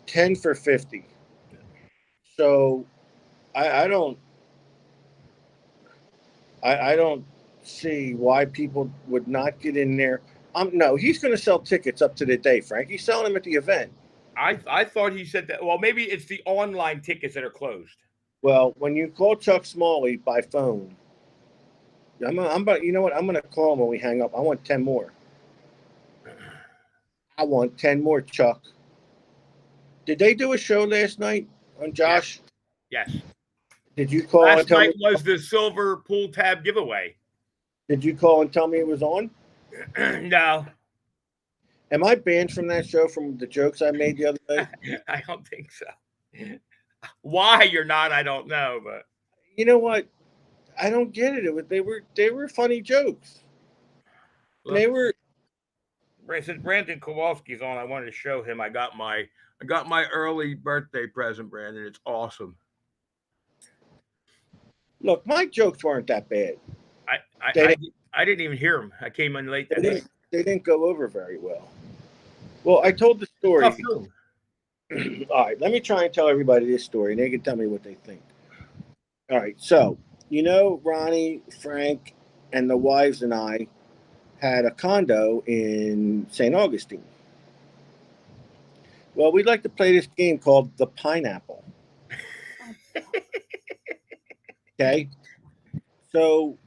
[SPEAKER 1] 10 for 50. So I don't see why people would not get in there. No, he's going to sell tickets up to the day, Frank. He's selling them at the event.
[SPEAKER 2] I thought he said that. Well, maybe it's the online tickets that are closed.
[SPEAKER 1] Well, when you call Chuck Smalley by phone, you know what? I'm going to call him when we hang up. I want 10 more. I want 10 more, Chuck. Did they do a show last night on Josh?
[SPEAKER 2] Yes.
[SPEAKER 1] Did you call
[SPEAKER 2] last night was the silver pool tab giveaway.
[SPEAKER 1] Did you call and tell me it was on?
[SPEAKER 2] No.
[SPEAKER 1] Am I banned from that show from the jokes I made the other day?
[SPEAKER 2] I don't think so. Why you're not, I don't know, but
[SPEAKER 1] you know what? I don't get it. They were funny jokes.
[SPEAKER 2] Look,
[SPEAKER 1] they were.
[SPEAKER 2] Since Brandon Kowalski's on, I wanted to show him. I got my early birthday present, Brandon. It's awesome.
[SPEAKER 1] Look, my jokes weren't that bad.
[SPEAKER 2] I didn't even hear them. I came in late that day.
[SPEAKER 1] They didn't go over very well. Well, I told the story. All right, let me try and tell everybody this story, and they can tell me what they think. All right, so, you know, Ronnie, Frank, and the wives and I had a condo in St. Augustine. Well, we'd like to play this game called The Pineapple. Okay? So,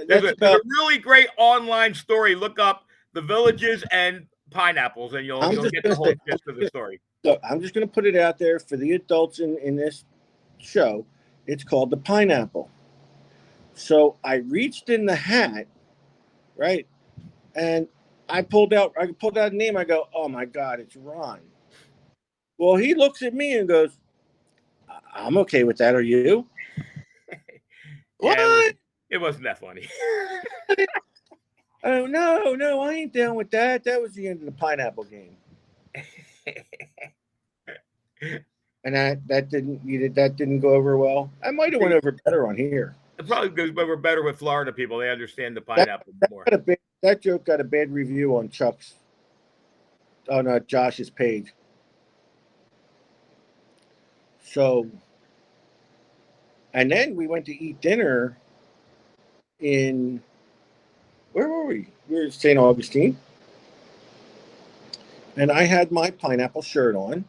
[SPEAKER 2] there's a really great online story. Look up The Villages and Pineapples, and you'll get the whole gist of the story.
[SPEAKER 1] So I'm just going to put it out there for the adults in this show. It's called The Pineapple. So I reached in the hat, right? And I pulled out a name. I go, oh my God, it's Ron. Well, he looks at me and goes, I'm okay with that. Are you? What?
[SPEAKER 2] It wasn't that funny.
[SPEAKER 1] Oh, no, I ain't down with that. That was the end of the pineapple game. And that didn't go over well. I might have went over better on here.
[SPEAKER 2] It probably goes over better with Florida people. They understand the pineapple more.
[SPEAKER 1] That joke got a bad review on Josh's page. So, and then we went to eat dinner in, where were we? We were in St. Augustine. And I had my pineapple shirt on.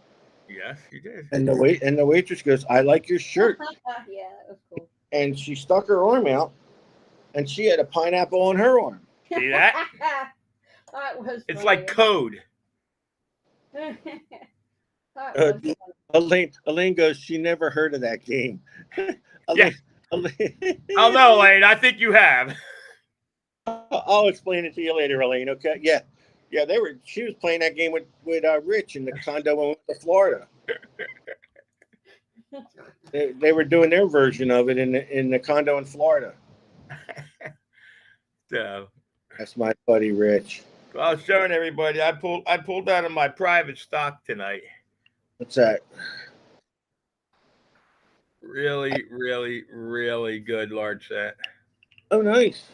[SPEAKER 2] Yes, you did.
[SPEAKER 1] And the waitress goes, I like your shirt.
[SPEAKER 4] Yeah, that was cool.
[SPEAKER 1] And she stuck her arm out, and she had a pineapple on her arm.
[SPEAKER 2] See that? It's like code.
[SPEAKER 1] Elaine goes, she never heard of that game.
[SPEAKER 2] Yeah. Oh no, Elaine, I think you have.
[SPEAKER 1] I'll explain it to you later, Elaine. Okay? Yeah. She was playing that game with Rich in the condo when we went to Florida. They were doing their version of it in the condo in Florida.
[SPEAKER 2] So
[SPEAKER 1] that's my buddy Rich.
[SPEAKER 2] Well, I was showing everybody. I pulled out of my private stock tonight.
[SPEAKER 1] What's that?
[SPEAKER 2] Really, really, really good large set.
[SPEAKER 1] Oh, nice.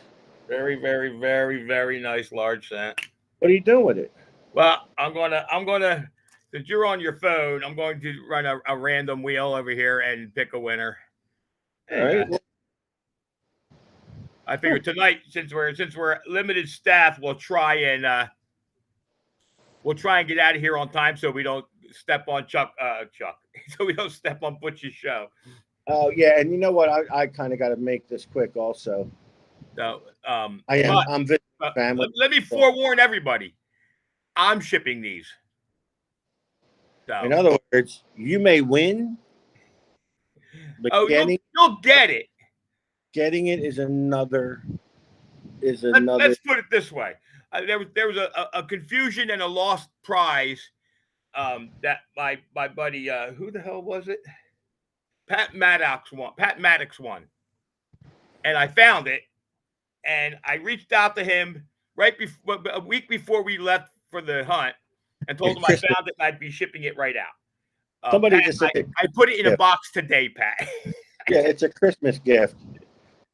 [SPEAKER 2] Very, very, very, very nice large set.
[SPEAKER 1] What are you doing with it?
[SPEAKER 2] Well, I'm gonna. Since you're on your phone, I'm going to run a random wheel over here and pick a winner.
[SPEAKER 1] All right. Well,
[SPEAKER 2] I figured tonight, since we're limited staff, we'll try and get out of here on time so we don't step on Chuck, so we don't step on Butch's show.
[SPEAKER 1] Oh yeah, and you know what? I kind of got to make this quick also.
[SPEAKER 2] So
[SPEAKER 1] I'm visiting family.
[SPEAKER 2] Let me forewarn everybody. I'm shipping these. So.
[SPEAKER 1] In other words, you may win, but
[SPEAKER 2] you'll get it.
[SPEAKER 1] Getting it is another.
[SPEAKER 2] Let's put it this way: there was a confusion and a lost prize that my buddy, who the hell was it? Pat Maddox won, and I found it, and I reached out to him a week before we left for the hunt, and told him I found it and I'd be shipping it right out.
[SPEAKER 1] Somebody
[SPEAKER 2] Pat,
[SPEAKER 1] just said,
[SPEAKER 2] I put it in a box today, Pat.
[SPEAKER 1] Yeah, it's a Christmas gift,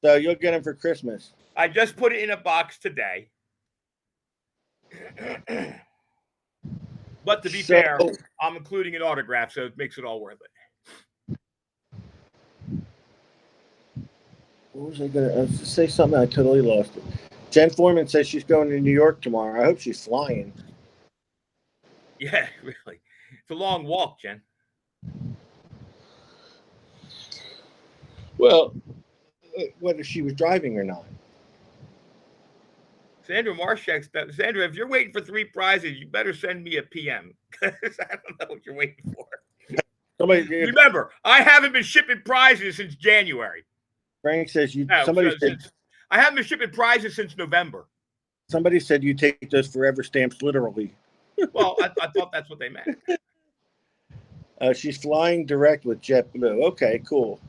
[SPEAKER 1] so you'll get them for Christmas.
[SPEAKER 2] I just put it in a box today. But to be fair, I'm including an autograph, so it makes it all worth it.
[SPEAKER 1] What was I going to say? Something I totally lost it. Jen Foreman says she's going to New York tomorrow. I hope she's flying.
[SPEAKER 2] Yeah, really. It's a long walk, Jen.
[SPEAKER 1] Well, whether she was driving or not.
[SPEAKER 2] Sandra Marshak, Sandra, if you're waiting for 3 prizes, you better send me a PM. Because I don't know what you're waiting for. Remember, I haven't been shipping prizes since January.
[SPEAKER 1] Frank says
[SPEAKER 2] I haven't been shipping prizes since November.
[SPEAKER 1] Somebody said you take those forever stamps literally.
[SPEAKER 2] Well, I thought that's what they meant.
[SPEAKER 1] She's flying direct with JetBlue. Okay, cool.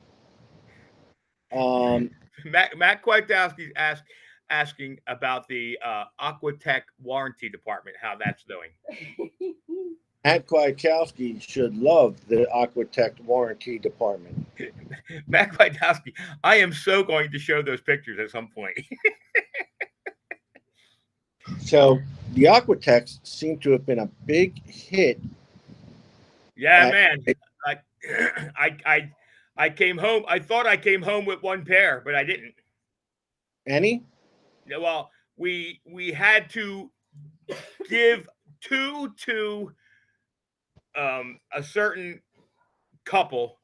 [SPEAKER 2] Matt Kwiatkowski's asking about the Aquatech warranty department, how that's doing.
[SPEAKER 1] Matt Kwiatkowski should love the Aquatech warranty department.
[SPEAKER 2] Matt Kwiatkowski, I am so going to show those pictures at some point.
[SPEAKER 1] So the Aquatechs seem to have been a big hit.
[SPEAKER 2] Yeah, man. I came home. I thought I came home with 1 pair, but I didn't.
[SPEAKER 1] Any?
[SPEAKER 2] Well, we had to give 2 to a certain couple.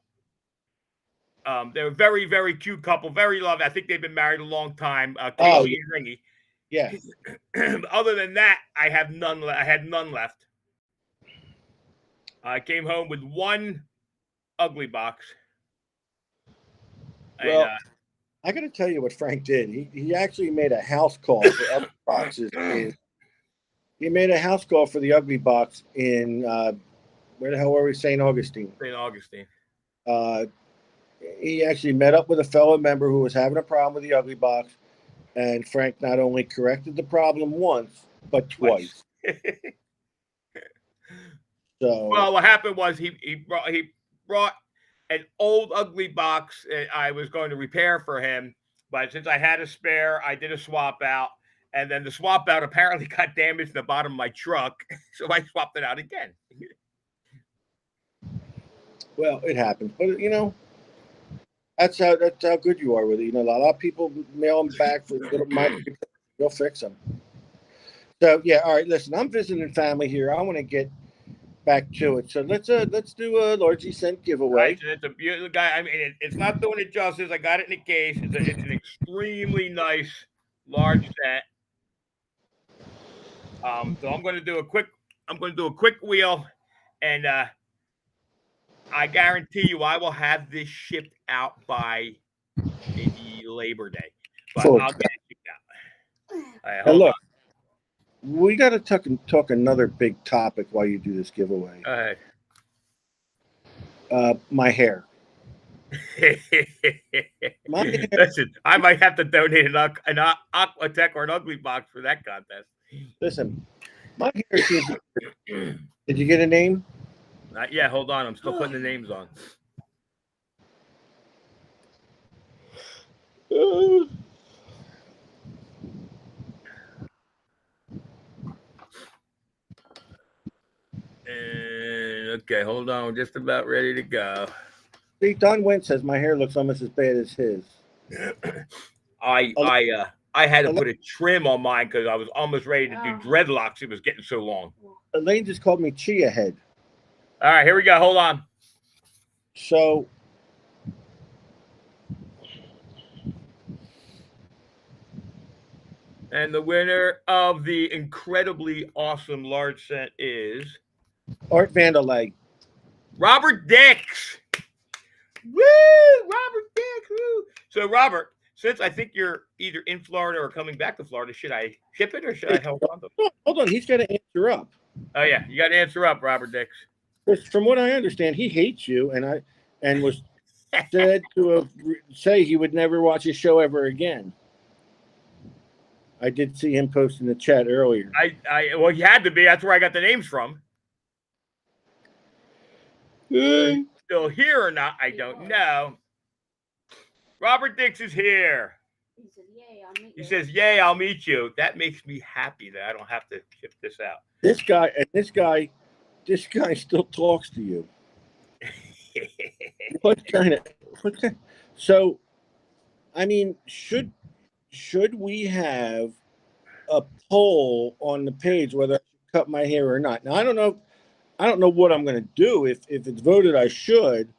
[SPEAKER 2] They're a very, very cute couple, very lovely. I think they've been married a long time. Casey and Ringy.
[SPEAKER 1] Yeah.
[SPEAKER 2] Other than that, I have none. I had none left. I came home with 1 ugly box.
[SPEAKER 1] Well, I got to tell you what Frank did. He actually made a house call for ugly boxes. He made a house call for the ugly box in where the hell were we? St. Augustine.
[SPEAKER 2] St. Augustine.
[SPEAKER 1] He actually met up with a fellow member who was having a problem with the ugly box, and Frank not only corrected the problem once, but twice. So,
[SPEAKER 2] well, what happened was he brought an old ugly box I was going to repair for him, but since I had a spare, I did a swap out, and then the swap out apparently got damaged in the bottom of my truck, so I swapped it out again.
[SPEAKER 1] Well, it happens, but you know, that's how good you are with it. You know, a lot of people mail them back for little money. They'll fix them. So yeah, all right. Listen, I'm visiting family here. I want to get back to it. So let's do a largely sent giveaway.
[SPEAKER 2] Right, it's a beautiful guy. I mean, it's not doing it justice. I got it in a case. It's an extremely nice large set. So I'm going to do a quick wheel, and I guarantee you I will have this shipped out by maybe Labor Day. But I'll get it shipped out. Right, hold on.
[SPEAKER 1] We got to talk another big topic while you do this giveaway.
[SPEAKER 2] Go ahead.
[SPEAKER 1] My hair.
[SPEAKER 2] Listen, I might have to donate an Aquatech or an ugly box for that contest.
[SPEAKER 1] Listen, my hair seems. Did you get a name?
[SPEAKER 2] Not yet. Hold on. I'm still putting the names on. Okay, hold on. We're just about ready to go.
[SPEAKER 1] See, Don Wentz says my hair looks almost as bad as his.
[SPEAKER 2] I had to put a trim on mine because I was almost ready to do dreadlocks. It was getting so long.
[SPEAKER 1] Elaine just called me Chia Head.
[SPEAKER 2] All right, here we go. Hold on.
[SPEAKER 1] So,
[SPEAKER 2] and the winner of the incredibly awesome large set is
[SPEAKER 1] Art Vanderlei.
[SPEAKER 2] Robert Dix. Woo! Robert Dix. Woo! So, Robert, since I think you're either in Florida or coming back to Florida, should I ship it or should I hold on to it?
[SPEAKER 1] Hold on, he's got to answer up.
[SPEAKER 2] Oh yeah, you got to answer up, Robert Dix.
[SPEAKER 1] From what I understand, he hates you, and was said to say he would never watch his show ever again. I did see him post in the chat earlier.
[SPEAKER 2] Well, he had to be. That's where I got the names from. Still here or not, I don't know. Robert Dix is here.
[SPEAKER 4] He said, "Yay, I'll meet you."
[SPEAKER 2] He says, "Yay, I'll meet you." That makes me happy that I don't have to ship this out.
[SPEAKER 1] This guy still talks to you. What kind? So, I mean, should we have a poll on the page whether I should cut my hair or not? Now, I don't know what I'm going to do. If it's voted, I should.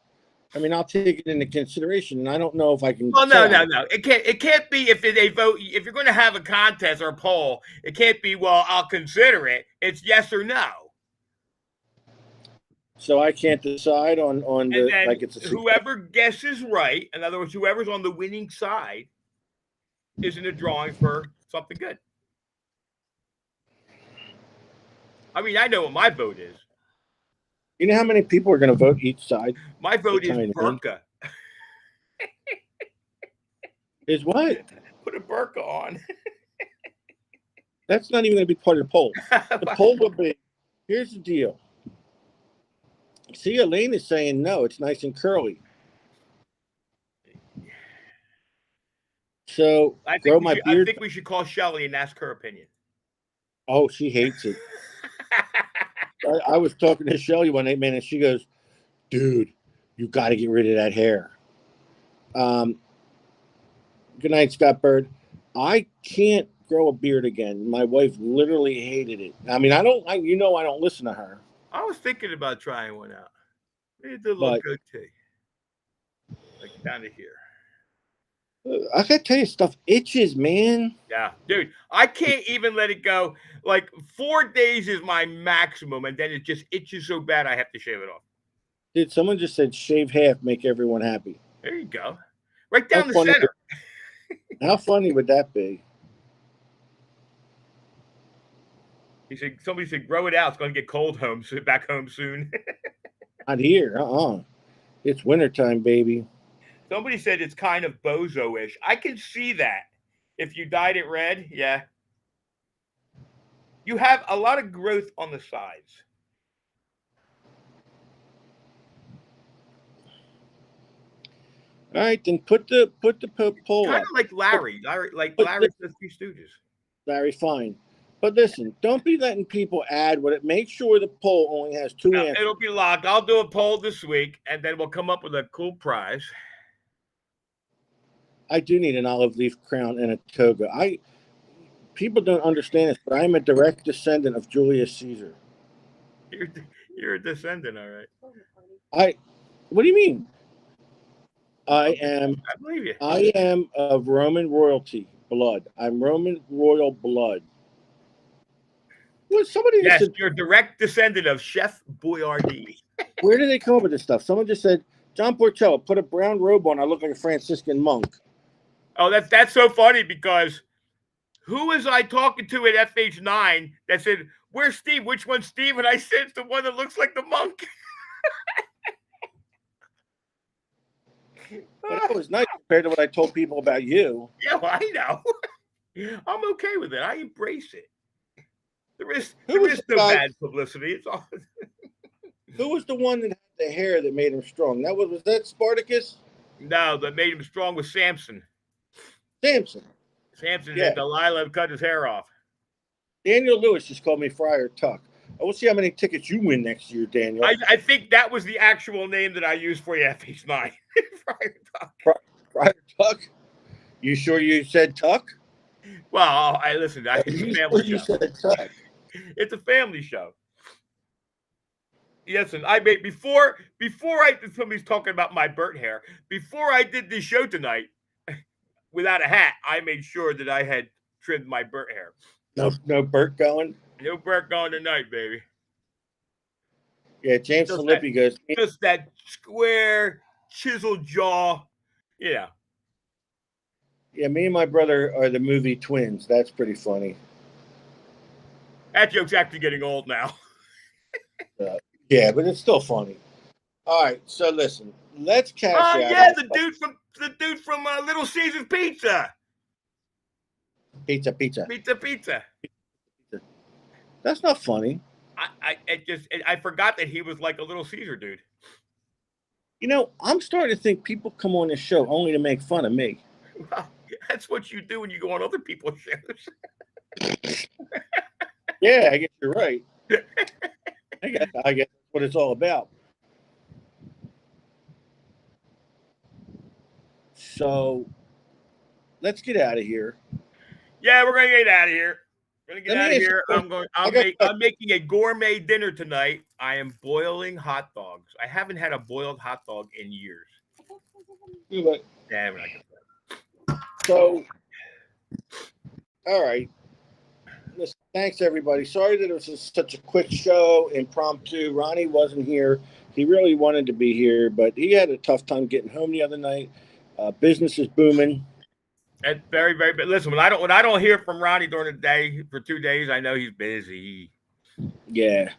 [SPEAKER 1] I mean, I'll take it into consideration, and I don't know if I can.
[SPEAKER 2] Well, no. It can't be if they vote. If you're going to have a contest or a poll, it can't be. Well, I'll consider it. It's yes or no.
[SPEAKER 1] So I can't decide on the like it's
[SPEAKER 2] whoever guesses right. In other words, whoever's on the winning side is in a drawing for something good. I mean, I know what my vote is.
[SPEAKER 1] You know how many people are going to vote each side?
[SPEAKER 2] My vote is burqa.
[SPEAKER 1] Is what?
[SPEAKER 2] Put a burqa on.
[SPEAKER 1] That's not even going to be part of the poll. The poll will be, here's the deal. See, Elaine is saying no, it's nice and curly. So,
[SPEAKER 2] I think we should call Shelly and ask her opinion.
[SPEAKER 1] Oh, she hates it. I was talking to Shelly one night, man, and she goes, "Dude, you got to get rid of that hair." Good night, Scott Bird. I can't grow a beard again. My wife literally hated it. I mean, I don't listen to her.
[SPEAKER 2] I was thinking about trying one out. Maybe a little goatee, like down to here.
[SPEAKER 1] I gotta tell you, stuff itches, man.
[SPEAKER 2] Yeah, dude, I can't even let it go. Like 4 days is my maximum, and then it just itches so bad I have to shave it off.
[SPEAKER 1] Dude, someone just said shave half, make everyone happy.
[SPEAKER 2] There you go, right down the center.
[SPEAKER 1] How funny would that be?
[SPEAKER 2] Somebody said, grow it out. It's going to get cold back home soon.
[SPEAKER 1] Not here. It's wintertime, baby.
[SPEAKER 2] Somebody said it's kind of bozo-ish. I can see that. If you dyed it red, yeah. You have a lot of growth on the sides.
[SPEAKER 1] All right, then put the poll
[SPEAKER 2] kind of like Larry. Larry says Three Stooges.
[SPEAKER 1] Larry, fine. But listen, don't be letting people add what it. Make sure the poll only has two answers.
[SPEAKER 2] It'll be locked. I'll do a poll this week, and then we'll come up with a cool prize.
[SPEAKER 1] I do need an olive leaf crown and a toga. People don't understand this, but I am a direct descendant of Julius Caesar.
[SPEAKER 2] You're a descendant, all right.
[SPEAKER 1] What do you mean? I
[SPEAKER 2] believe you.
[SPEAKER 1] I am of Roman royalty blood. I'm Roman royal blood. Well,
[SPEAKER 2] yes, you're a direct descendant of Chef Boyardee.
[SPEAKER 1] Where did they come up with this stuff? Someone just said, John Porcello, put a brown robe on. I look like a Franciscan monk.
[SPEAKER 2] Oh, that's so funny because who was I talking to at FH9 that said, where's Steve? Which one's Steve? And I said, it's the one that looks like the monk.
[SPEAKER 1] Well, that was nice compared to what I told people about you.
[SPEAKER 2] Yeah, well, I know. I'm okay with it. I embrace it. There is no bad publicity. It's all.
[SPEAKER 1] Who was the one that had the hair that made him strong? Was that Spartacus?
[SPEAKER 2] No, that made him strong was Samson.
[SPEAKER 1] Samson.
[SPEAKER 2] Samson
[SPEAKER 1] Yeah.
[SPEAKER 2] and Delilah cut his hair off.
[SPEAKER 1] Daniel Lewis just called me Friar Tuck. I will see how many tickets you win next year, Daniel.
[SPEAKER 2] I think that was the actual name that I used for you, FH9. Friar Tuck.
[SPEAKER 1] Friar Tuck? You sure you said Tuck?
[SPEAKER 2] Well, I listened. It's a family
[SPEAKER 1] You
[SPEAKER 2] show.
[SPEAKER 1] said Tuck.
[SPEAKER 2] It's a family show. Yes, and I made before somebody's talking about my Burt hair. Before I did this show tonight, without a hat, I made sure that I had trimmed my Burt hair.
[SPEAKER 1] No Burt going?
[SPEAKER 2] No Burt going tonight, baby.
[SPEAKER 1] Yeah, James Filippi goes.
[SPEAKER 2] Just that square, chiseled jaw. Yeah.
[SPEAKER 1] Yeah, me and my brother are the movie twins. That's pretty funny.
[SPEAKER 2] That joke's actually getting old now.
[SPEAKER 1] Yeah, but it's still funny. All right, so listen, let's cash out.
[SPEAKER 2] Yeah, the dude from Little Caesars Pizza. Pizza.
[SPEAKER 1] That's not funny.
[SPEAKER 2] I forgot that he was like a Little Caesar dude.
[SPEAKER 1] You know, I'm starting to think people come on this show only to make fun of me.
[SPEAKER 2] Well, that's what you do when you go on other people's shows.
[SPEAKER 1] Yeah, I guess you're right. I guess that's what it's all about. So let's get out of here.
[SPEAKER 2] Yeah, we're gonna get out of here. I'm making a gourmet dinner tonight. I am boiling hot dogs. I haven't had a boiled hot dog in years.
[SPEAKER 1] Yeah, but,
[SPEAKER 2] Yeah, we're not gonna.
[SPEAKER 1] so, all right. Listen, thanks everybody. Sorry that it was such a quick show, impromptu. Ronnie wasn't here. He really wanted to be here, but he had a tough time getting home the other night. Business is booming.
[SPEAKER 2] That's very, very. But listen, when I don't hear from Ronnie during the day for 2 days, I know he's busy.
[SPEAKER 1] Yeah.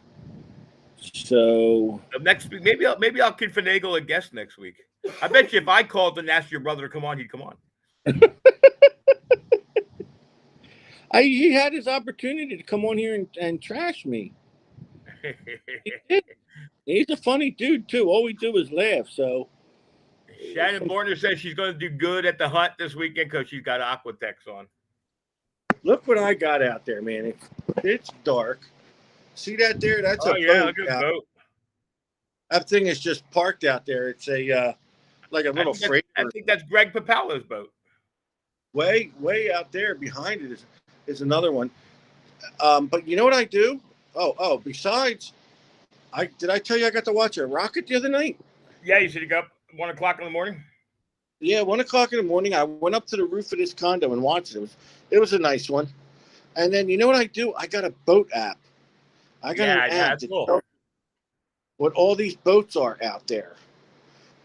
[SPEAKER 1] So
[SPEAKER 2] next week, maybe I'll finagle a guest next week. I bet you if I called and asked your brother to come on, he'd come on.
[SPEAKER 1] He had his opportunity to come on here and trash me. He's a funny dude too. All we do is laugh. So
[SPEAKER 2] Shannon Borner says she's going to do good at the hunt this weekend because she's got Aquatex on.
[SPEAKER 1] Look what I got out there, man. It's dark. See that there? That's a boat. That thing is just parked out there. It's a like a little freighter.
[SPEAKER 2] I think that's Greg Papalo's boat.
[SPEAKER 1] Way out there behind it is another one. But you know what I do? Oh, besides, did I tell you I got to watch a rocket the other night?
[SPEAKER 2] Yeah, you said you got up 1 o'clock in the morning?
[SPEAKER 1] Yeah, 1 o'clock in the morning. I went up to the roof of this condo and watched it. It was a nice one. And then you know what I do? I got a boat app. I got an app to tell what all these boats are out there.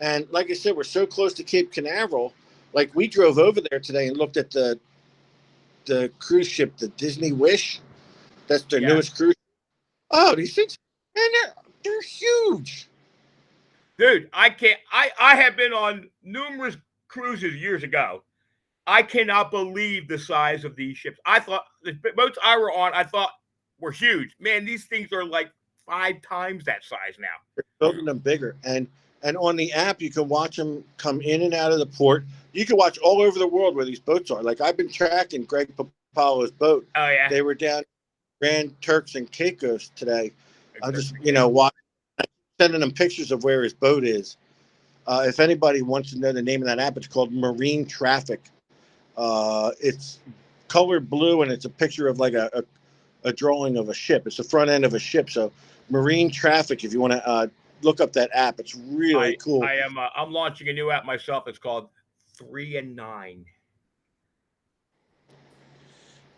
[SPEAKER 1] And like I said, we're so close to Cape Canaveral. Like we drove over there today and looked at the cruise ship, the Disney Wish. That's their newest cruise. Oh, these things, man, they're huge.
[SPEAKER 2] Dude, I have been on numerous cruises years ago. I cannot believe the size of these ships. I thought the boats I were on, were huge. Man, these things are like 5 times that size now.
[SPEAKER 1] They're building them bigger. And on the app, you can watch them come in and out of the port. You can watch all over the world where these boats are. Like I've been tracking Greg Papalo's boat.
[SPEAKER 2] Oh, yeah.
[SPEAKER 1] They were down Grand Turks and Caicos today. I'm just, watching, sending them pictures of where his boat is. If anybody wants to know the name of that app, it's called Marine Traffic. It's colored blue, and it's a picture of like a drawing of a ship. It's the front end of a ship. So Marine Traffic, if you want to look up that app, it's really cool.
[SPEAKER 2] I'm launching a new app myself. It's called 3 and 9.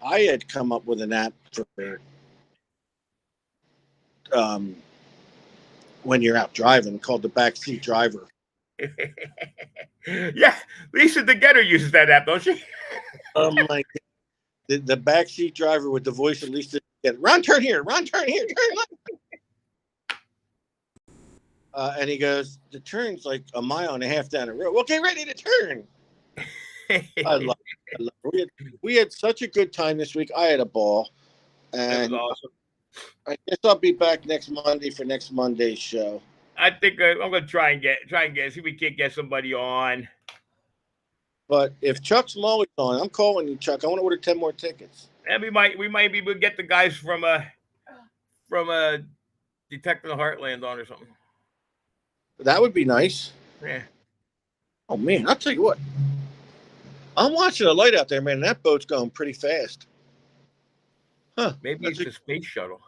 [SPEAKER 1] I had come up with an app for when you're out driving called the Backseat Driver.
[SPEAKER 2] Yeah, Lisa DeGetter uses that app, don't she?
[SPEAKER 1] Oh my God. The Backseat Driver with the voice of Lisa DeGetter. Ron, turn here, turn left. And he goes, the turn's like 1.5 miles down the road. Well, get ready to turn. I love it. We had such a good time this week. I had a ball. And
[SPEAKER 2] that was awesome.
[SPEAKER 1] I guess I'll be back next Monday for next Monday's show.
[SPEAKER 2] I think I'm going to try and get see if we can't get somebody on.
[SPEAKER 1] But if Chuck Smalley's on, I'm calling you, Chuck. I want to order 10 more tickets.
[SPEAKER 2] And we might be able to get the guys from Detecting the Heartland on or something.
[SPEAKER 1] That would be nice.
[SPEAKER 2] Yeah.
[SPEAKER 1] Oh man, I'll tell you what. I'm watching a light out there, man. And that boat's going pretty fast. Huh?
[SPEAKER 2] Maybe it's a space shuttle.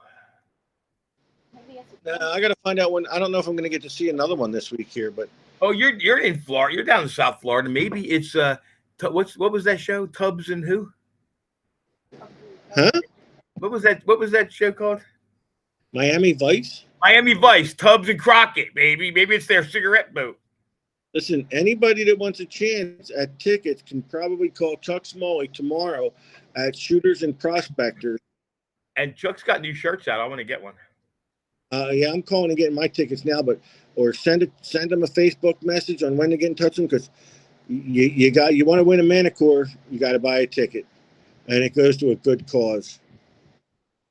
[SPEAKER 4] Maybe it's
[SPEAKER 1] I got to find out when. I don't know if I'm going to get to see another one this week here, but
[SPEAKER 2] Oh, you're in Florida. You're down in South Florida. Maybe it's what was that show? Tubbs and who?
[SPEAKER 1] huh?
[SPEAKER 2] What was that show called?
[SPEAKER 1] Miami Vice.
[SPEAKER 2] Miami Vice, Tubbs and Crockett, baby. Maybe it's their cigarette boat.
[SPEAKER 1] Listen, anybody that wants a chance at tickets can probably call Chuck Smalley tomorrow at Shooters and Prospectors.
[SPEAKER 2] And Chuck's got new shirts out. I want to get one.
[SPEAKER 1] Yeah, I'm calling and getting my tickets now, or send them a Facebook message on when to get in touch with them, because you want to win a manicure, you got to buy a ticket, and it goes to a good cause.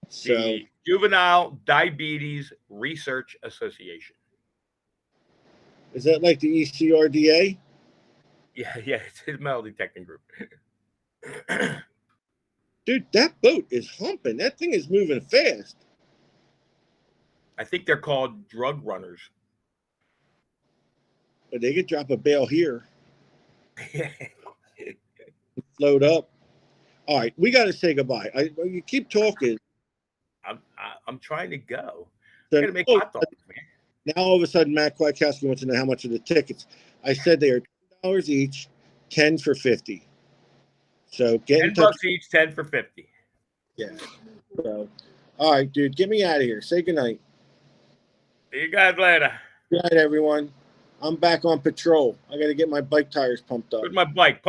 [SPEAKER 1] So
[SPEAKER 2] The Juvenile Diabetes Research Association.
[SPEAKER 1] is that like the ECRDA?
[SPEAKER 2] Yeah, it's his metal detecting group.
[SPEAKER 1] Dude, that boat is humping. That thing is moving fast.
[SPEAKER 2] I think they're called drug runners.
[SPEAKER 1] But they could drop a bail here, float up. All right, we got to say goodbye. You keep talking.
[SPEAKER 2] I'm trying to go.
[SPEAKER 1] So,
[SPEAKER 2] I gotta make hot dogs, man.
[SPEAKER 1] now all of a sudden, Matt Kwiatkowski wants to know how much are the tickets. I said they are $10 each, 10 for 50. So get in touch.
[SPEAKER 2] $10 each, 10 for 50.
[SPEAKER 1] Yeah. So, all right, dude, get me out of here. Say goodnight.
[SPEAKER 2] See you guys later.
[SPEAKER 1] Good night, everyone. I'm back on patrol. I got to get my bike tires pumped up.
[SPEAKER 2] Where's my bike?